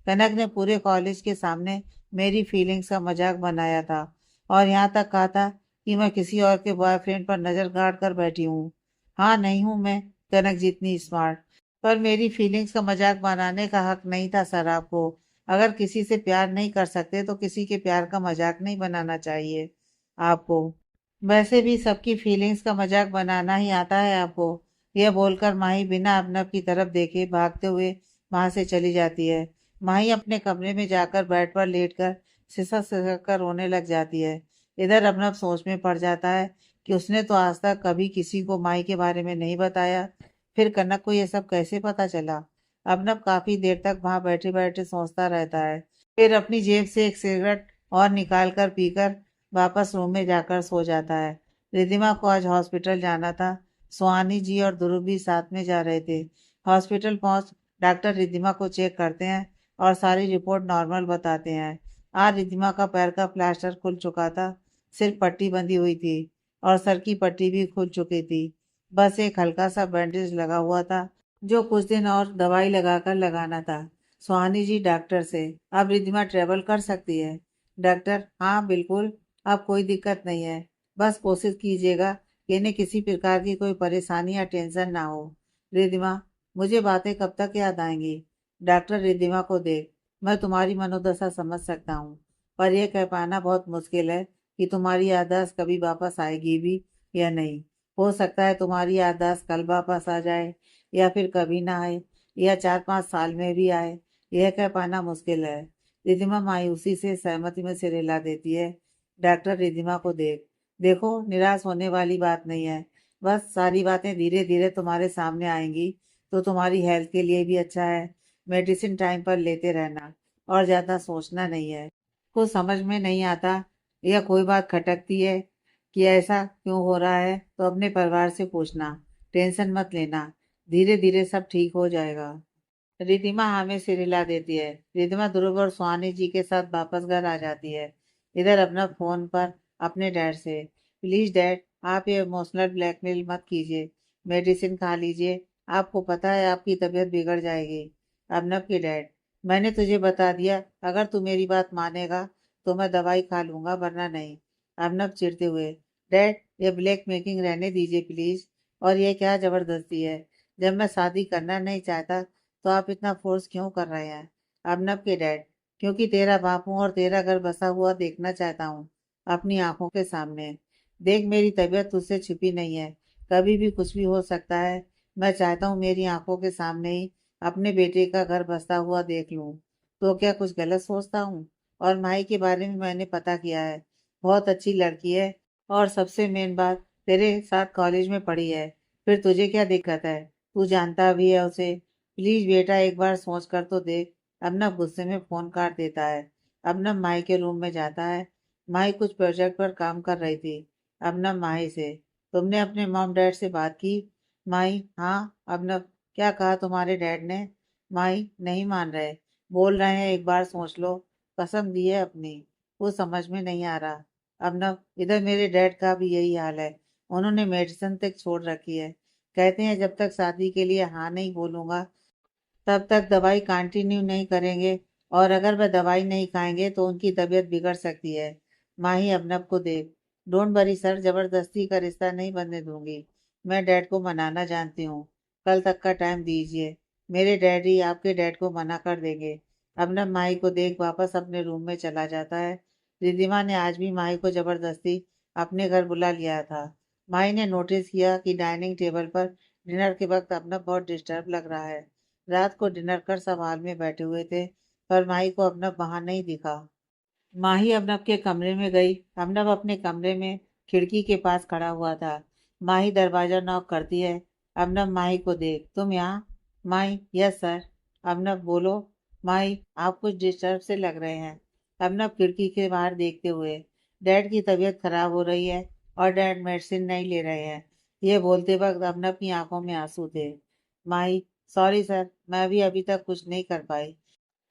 कनक ने पूरे कॉलेज के सामने मेरी फीलिंग्स का मजाक बनाया था और यहाँ तक कहा था कि मैं किसी और के बॉयफ्रेंड पर नजर गाड़ कर बैठी हूँ। हाँ, नहीं हूँ मैं कनक जितनी स्मार्ट, पर मेरी फीलिंग्स का मजाक बनाने का हक नहीं था सर आपको। अगर किसी से प्यार नहीं कर सकते तो किसी के प्यार का मजाक नहीं बनाना चाहिए आपको। वैसे भी सबकी फीलिंग्स का मजाक बनाना ही आता है आपको। यह बोलकर माही बिना अबनब की तरफ देखे भागते हुए वहां से चली जाती है। माही अपने कमरे में जाकर बेड पर लेटकर सिसक सिसक कर रोने लग जाती है। इधर अबनब सोच में पड़ जाता है कि उसने तो आज तक कभी किसी को माही के बारे में नहीं बताया, फिर कनक को यह सब कैसे पता चला? अबनब काफी देर तक वहां बैठे बैठे सोचता रहता है। फिर अपनी जेब से एक सिगरेट और निकाल कर पीकर वापस रूम में जाकर सो जाता है। रिधिमा को आज हॉस्पिटल जाना था। सुहानी जी और ध्रुव भी साथ में जा रहे थे। हॉस्पिटल पहुंच डॉक्टर रिधिमा को चेक करते हैं और सारी रिपोर्ट नॉर्मल बताते हैं। आज रिधिमा का पैर का प्लास्टर खुल चुका था। सिर्फ पट्टी बंधी हुई थी और सर की पट्टी भी खुल चुकी थी। बस एक हल्का सा बैंडेज लगा हुआ था जो कुछ दिन और दवाई लगाकर लगाना था। सुहानी जी डॉक्टर से, अब रिधिमा ट्रेवल कर सकती है? डॉक्टर, हाँ बिल्कुल। अब कोई दिक्कत नहीं है। बस कोशिश कीजिएगा कि इन्हें किसी प्रकार की कोई परेशानी या टेंशन ना हो। रिद्धिमा, मुझे बातें कब तक याद आएंगी? डॉक्टर रिद्धिमा को देख, मैं तुम्हारी मनोदशा समझ सकता हूँ, पर यह कह पाना बहुत मुश्किल है कि तुम्हारी याददाश्त कभी वापस आएगी भी या नहीं। हो सकता है तुम्हारी याददाश्त कल वापस आ जाए, या फिर कभी ना आए, या 4-5 साल में भी आए। यह कह पाना मुश्किल है। रिद्धिमा मायूसी से सहमति में सिर हिला देती है। डॉक्टर रिद्धिमा को देख, देखो, निराश होने वाली बात नहीं है। बस सारी बातें धीरे धीरे तुम्हारे सामने आएंगी तो तुम्हारी हेल्थ के लिए भी अच्छा है। मेडिसिन टाइम पर लेते रहना और ज़्यादा सोचना नहीं है। कुछ समझ में नहीं आता या कोई बात खटकती है कि ऐसा क्यों हो रहा है, तो अपने परिवार से पूछना। टेंशन मत लेना, धीरे धीरे सब ठीक हो जाएगा। रिधिमा हमें सिर हिला देती है। रिधिमा ध्रुव और सुहानी जी के साथ वापस घर आ जाती है। इधर अपना फोन पर अपने डैड से, प्लीज डैड, आप ये इमोशनल ब्लैकमेल मत कीजिए। मेडिसिन खा लीजिए, आपको पता है आपकी तबीयत बिगड़ जाएगी। अर्नब के डैड, मैंने तुझे बता दिया, अगर तू मेरी बात मानेगा तो मैं दवाई खा लूंगा, वरना नहीं। अर्नब चिढ़ते हुए, डैड, ये ब्लैक मेकिंग रहने दीजिए प्लीज। और ये क्या जबरदस्ती है? जब मैं शादी करना नहीं चाहता तो आप इतना फोर्स क्यों कर रहे हैं? अर्नब के डैड, क्योंकि तेरा बाप हूँ और तेरा घर बसा हुआ देखना चाहता हूँ अपनी आंखों के सामने। देख, मेरी तबीयत तुझसे छिपी नहीं है, कभी भी कुछ भी हो सकता है। मैं चाहता हूँ मेरी आंखों के सामने ही अपने बेटे का घर बसता हुआ देख लूँ। तो क्या कुछ गलत सोचता हूँ? और माई के बारे में मैंने पता किया है, बहुत अच्छी लड़की है, और सबसे मेन बात, तेरे साथ कॉलेज में पढ़ी है। फिर तुझे क्या दिक्कत है? तू जानता भी है उसे। प्लीज बेटा, एक बार सोच कर तो देख। अबनव गुस्से में फोन काट देता है। अबनव माई के रूम में जाता है। माई कुछ प्रोजेक्ट पर काम कर रही थी। अबनव माई से, तुमने अपने मॉम डैड से बात की? माई, हाँ। अबनव, क्या कहा तुम्हारे डैड ने? माई, नहीं मान रहे, बोल रहे हैं एक बार सोच लो, कसम दी है अपनी। वो समझ में नहीं आ रहा। अबनव, इधर मेरे डैड का भी यही हाल है। उन्होंने मेडिसिन तक छोड़ रखी है। कहते हैं जब तक शादी के लिए हाँ नहीं बोलूंगा तब तक दवाई कंटिन्यू नहीं करेंगे, और अगर वह दवाई नहीं खाएंगे तो उनकी तबीयत बिगड़ सकती है। माही अबनब को देख, डोंट वरी सर, जबरदस्ती का रिश्ता नहीं बनने दूंगी। मैं डैड को मनाना जानती हूँ, कल तक का टाइम दीजिए, मेरे डैडी आपके डैड को मना कर देंगे। अबनब माही को देख वापस अपने रूम में चला जाता है। रिद्धिमा ने आज भी माही को जबरदस्ती अपने घर बुला लिया था। माही ने नोटिस किया कि डाइनिंग टेबल पर डिनर के वक्त अबनब बहुत डिस्टर्ब लग रहा है। रात को डिनर कर सब हॉल में बैठे हुए थे, पर माही को अबनव वहां नहीं दिखा। माही अबनव के कमरे में गई। अबनव अपने कमरे में खिड़की के पास खड़ा हुआ था। माही दरवाजा नॉक करती है। अबनव माही को देख, तुम यहाँ? माही, यस सर। अबनव, बोलो। माही, आप कुछ डिस्टर्ब से लग रहे हैं। अबनव खिड़की के बाहर देखते हुए, डैड की तबीयत खराब हो रही है और डैड मेडिसिन नहीं ले रहे हैं। ये बोलते वक्त अबनव की आंखों में आंसू थे। माही, सॉरी सर, मैं भी अभी तक कुछ नहीं कर पाई।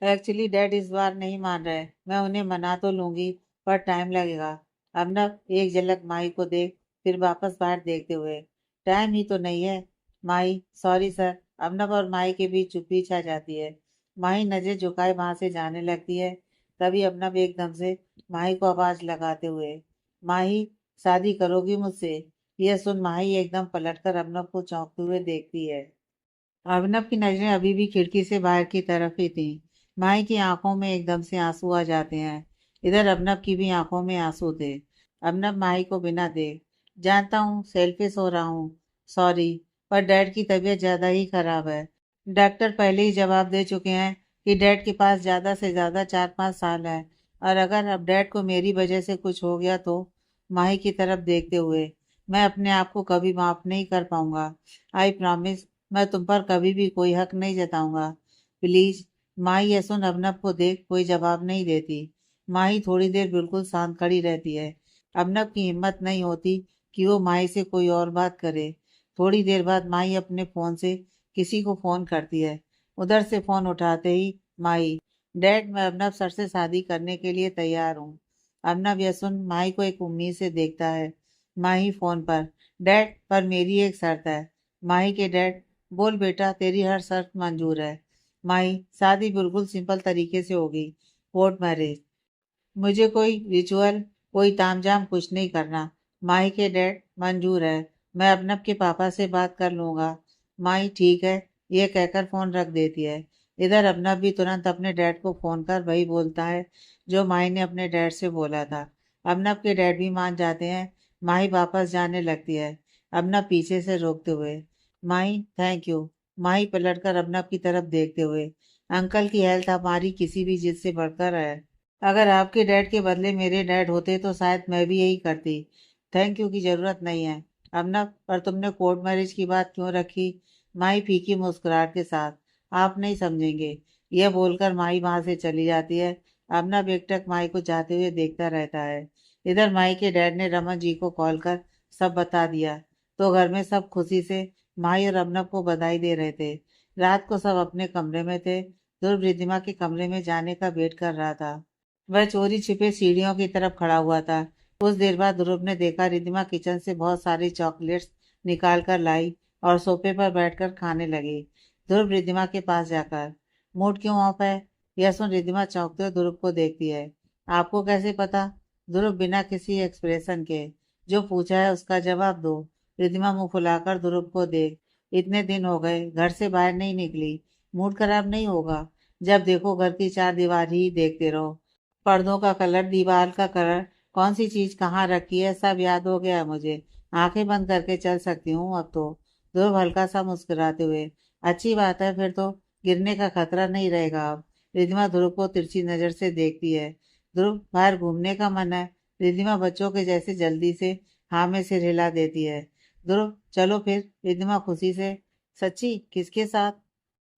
एक्चुअली डैड इस बार नहीं मान रहे। मैं उन्हें मना तो लूंगी, पर टाइम लगेगा। अबनव, एक झलक माही को देख, फिर वापस बाहर देखते हुए, टाइम ही तो नहीं है। माही, सॉरी सर। अबनव और माही के बीच चुप्पी छा जाती है। माही नजर झुकाए वहां से जाने लगती है। तभी अबनव एकदम से माही को आवाज लगाते हुए, माही, शादी करोगी मुझसे? यह सुन माही एकदम पलटकर अबनव को चौंकते हुए देखती है। अबनव की नजरें अभी भी खिड़की से बाहर की तरफ ही थीं। माई की आंखों में एकदम से आंसू आ जाते हैं। इधर अबनव की भी आंखों में आंसू थे। अबनव माई को बिना देख, जानता हूँ सेल्फिश हो रहा हूँ, सॉरी, पर डैड की तबीयत ज्यादा ही खराब है। डॉक्टर पहले ही जवाब दे चुके हैं कि डैड के पास ज्यादा से ज्यादा 4-5 साल है, और अगर अब डैड को मेरी वजह से कुछ हो गया तो? माही की तरफ देखते हुए, मैं अपने आप को कभी माफ नहीं कर पाऊंगा। आई प्रॉमिस, मैं तुम पर कभी भी कोई हक नहीं जताऊंगा, प्लीज। माही ये सुन अबनव को देख कोई जवाब नहीं देती। माही थोड़ी देर बिल्कुल शांत खड़ी रहती है। अबनव की हिम्मत नहीं होती कि वो माही से कोई और बात करे। थोड़ी देर बाद माही अपने फोन से किसी को फोन करती है। उधर से फोन उठाते ही, माही, डैड, मैं अबनव सर से शादी करने के लिए तैयार हूँ। अबनव यह सुन माही को एक उम्मीद से देखता है। माही फोन पर, डैड, पर मेरी एक शर्त है। माही के डैड, बोल बेटा, तेरी हर शर्त मंजूर है। माई, शादी बिल्कुल सिंपल तरीके से होगी, कोर्ट मैरिज। मुझे कोई रिचुअल कोई तामझाम कुछ नहीं करना। माही के डैड मंजूर है, मैं अपनब के पापा से बात कर लूंगा। माही ठीक है, ये कहकर फोन रख देती है। इधर अपनब भी तुरंत अपने डैड को फोन कर वही बोलता है जो माही ने अपने डैड से बोला था। अपनब के डैड भी मान जाते हैं। माही वापस जाने लगती है, अपनब पीछे से रोकते हुए। माही थैंक यू। माही पलटकर अपनब की तरफ देखते हुए, अंकल की हेल्थ हमारी किसी भी जिद से बढ़कर है। अगर आपके डैड के बदले मेरे डैड होते तो शायद मैं भी यही करती। थैंक यू की जरूरत नहीं है। अमना, पर तुमने कोर्ट मैरिज की बात क्यों रखी? माही फीकी मुस्कुराहट के साथ, आप नहीं समझेंगे। यह बोलकर माही वहां से चली जाती है। अमना बेटक माही को जाते हुए देखता रहता है। इधर माही के डैड ने रमन जी को कॉल कर सब बता दिया, तो घर में सब खुशी से माही और अमनब को बधाई दे रहे थे। रात को सब अपने कमरे में थे। ध्रुव रिद्धिमा के कमरे में जाने का वेट कर रहा था। वह चोरी छिपे सीढ़ियों की तरफ खड़ा हुआ था। कुछ देर बाद ध्रुव ने देखा रिद्धिमा किचन से बहुत सारी चॉकलेट्स निकाल कर लाई और सोफे पर बैठकर खाने लगी। ध्रुव रिद्धिमा के पास जाकर, मूड क्यों ऑफ है? यह सुन रिद्धिमा चौंकते हुए ध्रुव को देखती है। आपको कैसे पता? ध्रुव बिना किसी एक्सप्रेशन के, जो पूछा है उसका जवाब दो। रिद्धिमा मुंह फुलाकर ध्रुव को देख, इतने दिन हो गए घर से बाहर नहीं निकली, मूड खराब नहीं होगा? जब देखो घर की चार दीवार ही देखते रहो, पर्दों का कलर, दीवार का कलर, कौन सी चीज कहाँ रखी है सब याद हो गया है मुझे। आंखें बंद करके चल सकती हूँ अब तो। ध्रुव हल्का सा मुस्कुराते हुए, अच्छी बात है, फिर तो गिरने का खतरा नहीं रहेगा अब। रिद्धिमा ध्रुव को तिरछी नजर से देखती है। ध्रुव, बाहर घूमने का मन है? रिद्धिमा बच्चों के जैसे जल्दी से हाँ में सिर हिला देती है। ध्रुव चलो फिर। रिद्धिमा खुशी से, सच्ची? किसके साथ?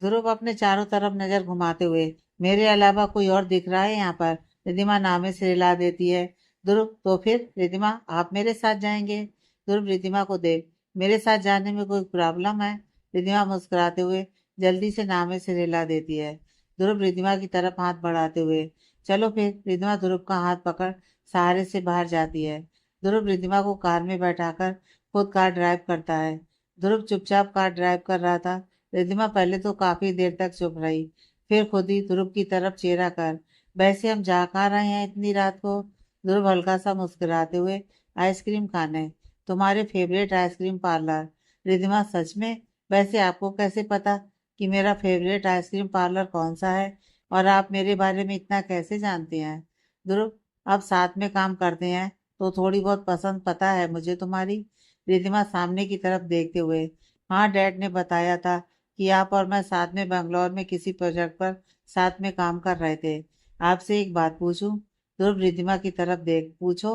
ध्रुव अपने चारों तरफ नजर घुमाते हुए, मेरे अलावा कोई और दिख रहा है यहाँ पर? रिद्धिमा नामे से हिला देती है। ध्रुव, तो फिर रिद्धिमा आप मेरे साथ जाएंगे? ध्रुव रिद्धिमा को देख, मेरे साथ जाने में कोई प्रॉब्लम है? रिद्धिमा मुस्कुराते हुए जल्दी से नामे से हिला देती है। ध्रुव रिद्धिमा की तरफ हाथ बढ़ाते हुए, चलो फिर। रिद्धिमा ध्रुव का हाथ पकड़ सहारे से बाहर जाती है। ध्रुव रिद्धिमा को कार में बैठाकर खुद कार ड्राइव करता है। ध्रुव चुपचाप कार ड्राइव कर रहा था। रिद्धिमा पहले तो काफी देर तक चुप रही, फिर खुद ही ध्रुव की तरफ चेहरा कर, वैसे हम जा कहाँ रहे हैं इतनी रात को? ध्रुव हल्का सा मुस्कुराते हुए, आइसक्रीम खाने, तुम्हारे फेवरेट आइसक्रीम पार्लर। रिद्धिमा सच में? वैसे आपको कैसे पता कि मेरा फेवरेट आइसक्रीम पार्लर कौन सा है, और आप मेरे बारे में इतना कैसे जानते हैं? ध्रुव, अब साथ में काम करते हैं तो थोड़ी बहुत पसंद पता है मुझे तुम्हारी। रिद्धिमा सामने की तरफ देखते हुए, हाँ डैड ने बताया था कि आप और मैं साथ में बेंगलोर में किसी प्रोजेक्ट पर साथ में काम कर रहे थे। आपसे एक बात पूछूं? ध्रुव रिद्धिमा की तरफ देख, पूछो।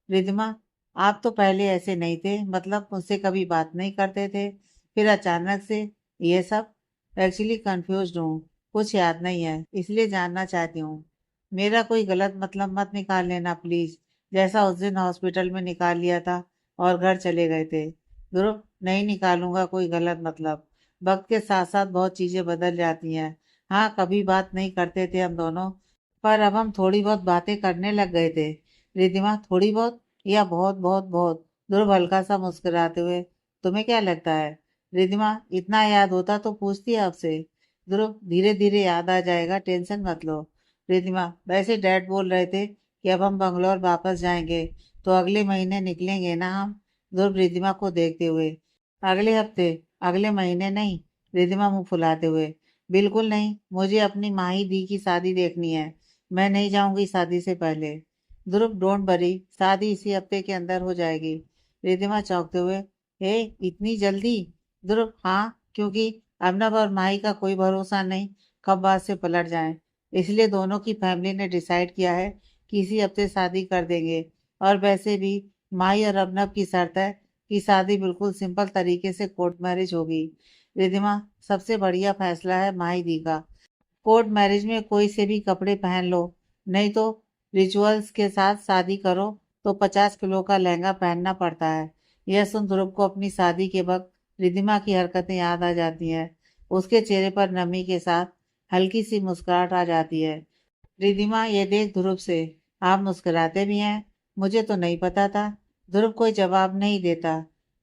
रिद्धिमा, आप तो पहले ऐसे नहीं थे, मतलब मुझसे कभी बात नहीं करते थे, फिर अचानक से ये सब? एक्चुअली कंफ्यूज हूँ, कुछ याद नहीं है, इसलिए जानना चाहती हूँ। मेरा कोई गलत मतलब मत निकाल लेना प्लीज, जैसा उस दिन हॉस्पिटल में निकाल लिया था और घर चले गए थे। ध्रुव, नहीं निकालूंगा कोई गलत मतलब। वक्त के साथ साथ बहुत चीजें बदल जाती हैं। हाँ, कभी बात नहीं करते थे हम दोनों, पर अब हम थोड़ी बहुत बातें करने लग गए थे। रिद्धिमा, थोड़ी बहुत या बहुत बहुत बहुत? ध्रुव हल्का सा मुस्कुराते हुए, तुम्हें क्या लगता है? रिद्धिमा, इतना याद होता तो पूछती आपसे। ध्रुव, धीरे धीरे याद आ जाएगा, टेंशन मत लो। रिद्धिमा, वैसे डैड बोल रहे थे कि अब हम बंगलौर वापस जाएंगे, तो अगले महीने निकलेंगे ना हम? ध्रुव रिद्धिमा को देखते हुए, अगले हफ्ते? अगले महीने नहीं। रिद्धिमा मुंह फुलाते हुए, बिल्कुल नहीं, मुझे अपनी माही दी की शादी देखनी है, मैं नहीं जाऊंगी शादी से पहले। ध्रुव, डोंट वरी, शादी इसी हफ्ते के अंदर हो जाएगी। रिद्धिमा चौंकते हुए, हे, इतनी जल्दी? ध्रुव, हाँ, क्योंकि अर्नब और माही का कोई भरोसा नहीं, कब बात से पलट जाए, इसलिए दोनों की फैमिली ने डिसाइड किया है कि इसी हफ्ते शादी कर देंगे। और वैसे भी माही और अर्नब की शर्त है कि शादी बिल्कुल सिंपल तरीके से कोर्ट मैरिज होगी। रिद्धिमा, सबसे बढ़िया फैसला है माही दी का। कोर्ट मैरिज में कोई से भी कपड़े पहन लो, नहीं तो रिचुअल्स के साथ शादी करो तो 50 किलो का लहंगा पहनना पड़ता है। यह सुन ध्रुव को अपनी शादी के वक्त रिद्धिमा की हरकतें याद आ जाती हैं। उसके चेहरे पर नमी के साथ हल्की सी मुस्कुराहट आ जाती है। रिद्धिमा, ये देख ध्रुव से, आप मुस्कुराते भी हैं, मुझे तो नहीं पता था। ध्रुव कोई जवाब नहीं देता।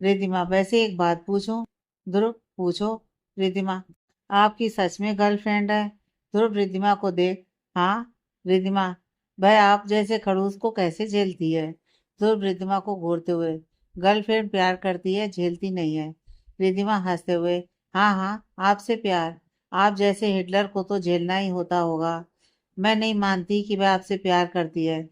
रिद्धिमा, वैसे एक बात पूछूं? ध्रुव, पूछो। रिद्धिमा, आपकी सच में गर्लफ्रेंड है? ध्रुव रिद्धिमा को देख, हाँ। रिद्धिमा, वह आप जैसे खड़ूस को कैसे झेलती है? ध्रुव रिद्धिमा को घूरते हुए, गर्लफ्रेंड प्यार करती है, झेलती नहीं है। रिद्धिमा हंसते हुए, हाँ हाँ, आपसे प्यार। आप जैसे हिटलर को तो झेलना ही होता होगा। मैं नहीं मानती कि वह आपसे प्यार करती है।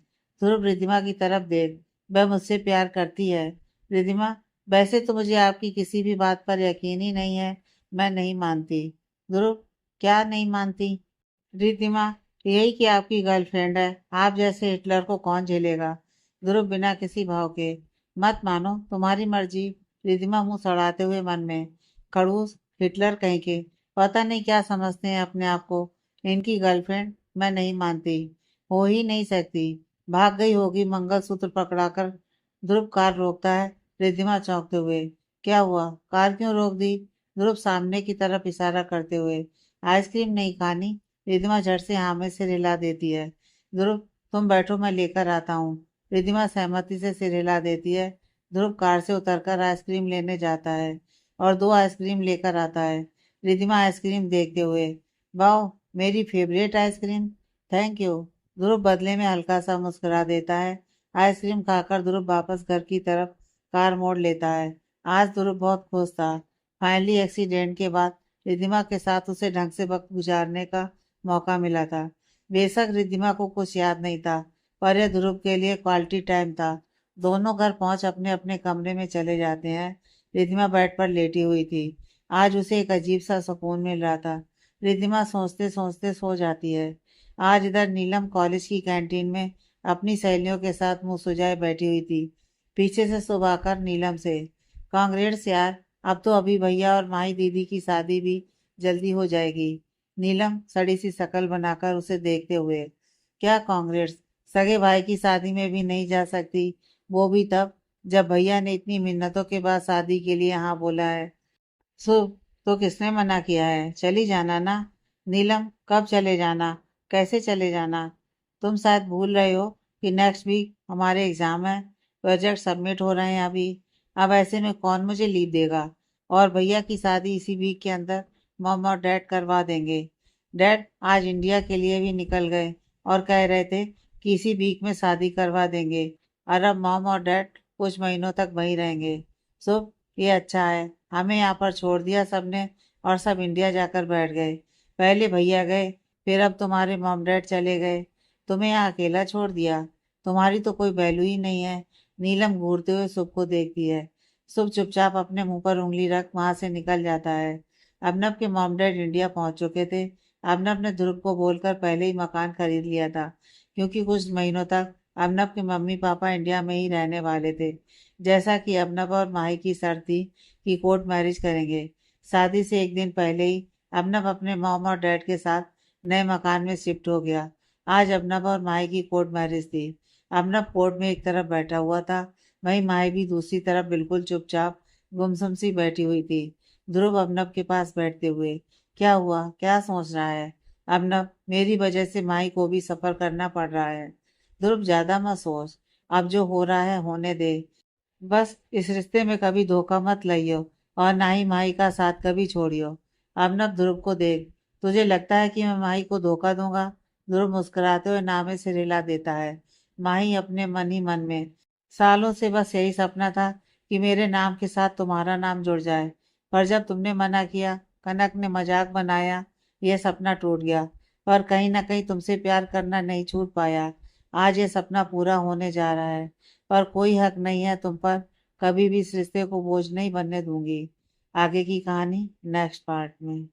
ध्रुव रिद्धिमा की तरफ देख, वह मुझसे प्यार करती है। रिद्धिमा, वैसे तो मुझे आपकी किसी भी बात पर यकीन ही नहीं है। मैं नहीं मानती। ध्रुव, क्या नहीं मानती? रिद्धिमा, यही कि आपकी गर्लफ्रेंड है। आप जैसे हिटलर को कौन झेलेगा? ध्रुव बिना किसी भाव के, मत मानो, तुम्हारी मर्जी। रिद्धिमा मुंह सड़ाते हुए मन में, खड़ूस, हिटलर कहीं के, पता नहीं क्या समझते हैं अपने आप को। इनकी गर्लफ्रेंड मैं नहीं मानती, हो ही नहीं सकती। भाग गई होगी मंगलसूत्र पकड़ाकर। ध्रुव कार रोकता है। रिद्धिमा चौंकते हुए, क्या हुआ, कार क्यों रोक दी? ध्रुव सामने की तरफ इशारा करते हुए, आइसक्रीम नहीं खानी? रिद्धिमा झट से हाँ में सिर हिला देती है। ध्रुव, तुम बैठो, मैं लेकर आता हूँ। रिद्धिमा सहमति से सिर हिला देती है। ध्रुव कार से उतरकर आइसक्रीम लेने जाता है और 2 आइसक्रीम लेकर आता है। रिद्धिमा आइसक्रीम देखते हुए, वाह, मेरी फेवरेट आइसक्रीम, थैंक यू। ध्रुव बदले में हल्का सा मुस्कुरा देता है। आइसक्रीम खाकर ध्रुव वापस घर की तरफ कार मोड़ लेता है। आज ध्रुव बहुत खुश था। फाइनली एक्सीडेंट के बाद रिद्धिमा के साथ उसे ढंग से वक्त गुजारने का मौका मिला था। बेशक रिद्धिमा को कुछ याद नहीं था, पर यह ध्रुव के लिए क्वालिटी टाइम था। दोनों घर पहुंच अपने अपने कमरे में चले जाते हैं। रिद्धिमा बेड पर लेटी हुई थी। आज उसे एक अजीब सा सुकून मिल रहा था। रिद्धिमा सोचते सोचते सो जाती है। आज इधर नीलम कॉलेज की कैंटीन में अपनी सहेलियों के साथ मुंह सुजाए बैठी हुई थी। पीछे से सुबह नीलम से, कांग्रेस यार, अब तो अभी भैया और माही दीदी की शादी भी जल्दी हो जाएगी। नीलम सड़ी सी शक्ल बनाकर उसे देखते हुए, क्या कांग्रेस? सगे भाई की शादी में भी नहीं जा सकती, वो भी तब जब भैया ने इतनी मिन्नतों के बाद शादी के लिए हाँ बोला है। सो तो किसने मना किया है? चली जाना ना। नीलम, कब चले जाना? कैसे चले जाना? तुम शायद भूल रहे हो कि नेक्स्ट वीक हमारे एग्जाम है, प्रोजेक्ट सबमिट हो रहे हैं अभी। अब ऐसे में कौन मुझे लीव देगा? और भैया की शादी इसी वीक के अंदर मॉम और डैड करवा देंगे। डैड आज इंडिया के लिए भी निकल गए और कह रहे थे कि इसी वीक में शादी करवा देंगे। और अब मॉम और डैड कुछ महीनों तक वहीं रहेंगे। सो ये अच्छा है, हमें यहाँ पर छोड़ दिया सबने और सब इंडिया जाकर बैठ गए। पहले भैया गए, फिर अब तुम्हारे मॉम डैड चले गए, तुम्हें यहाँ अकेला छोड़ दिया। तुम्हारी तो कोई वैल्यू ही नहीं है। नीलम घूरते हुए शुभ को देखती है। शुभ चुपचाप अपने मुंह पर उंगली रख वहां से निकल जाता है। अबनव के मॉम डैड इंडिया पहुंच चुके थे। अबनव ने ध्रुव को बोलकर पहले ही मकान खरीद लिया था, क्योंकि कुछ महीनों तक अबनव के मम्मी पापा इंडिया में ही रहने वाले थे। जैसा कि अबनव और माही की शर्त थी कि कोर्ट मैरिज करेंगे। शादी से एक दिन पहले ही अबनव अपने मॉम और डैड के साथ नए मकान में शिफ्ट हो गया। आज अबनव और माही की कोर्ट मैरिज थी। अबनव कोर्ट में एक तरफ बैठा हुआ था, वहीं माही भी दूसरी तरफ बिल्कुल चुपचाप गुमसुम सी बैठी हुई थी। ध्रुव अबनव के पास बैठते हुए, क्या हुआ, क्या सोच रहा है? अबनव, मेरी वजह से माही को भी सफर करना पड़ रहा है। ध्रुव, ज्यादा मत सोच, अब जो हो रहा है होने दे। बस इस रिश्ते में कभी धोखा मत लाइयो और ना ही माही का साथ कभी छोड़ियो। अबनव ध्रुव को देख, तुझे लगता है कि मैं माही को धोखा दूंगा? ध्रुव मुस्कुराते हुए नाम में सिर हिला देता है। माही अपने मन ही मन में, सालों से बस यही सपना था कि मेरे नाम के साथ तुम्हारा नाम जुड़ जाए, पर जब तुमने मना किया, कनक ने मजाक बनाया, यह सपना टूट गया। पर कहीं ना कहीं तुमसे प्यार करना नहीं छूट पाया। आज ये सपना पूरा होने जा रहा है, पर कोई हक नहीं है तुम पर। कभी भी इस रिश्ते को बोझ नहीं बनने दूंगी। आगे की कहानी नेक्स्ट पार्ट में।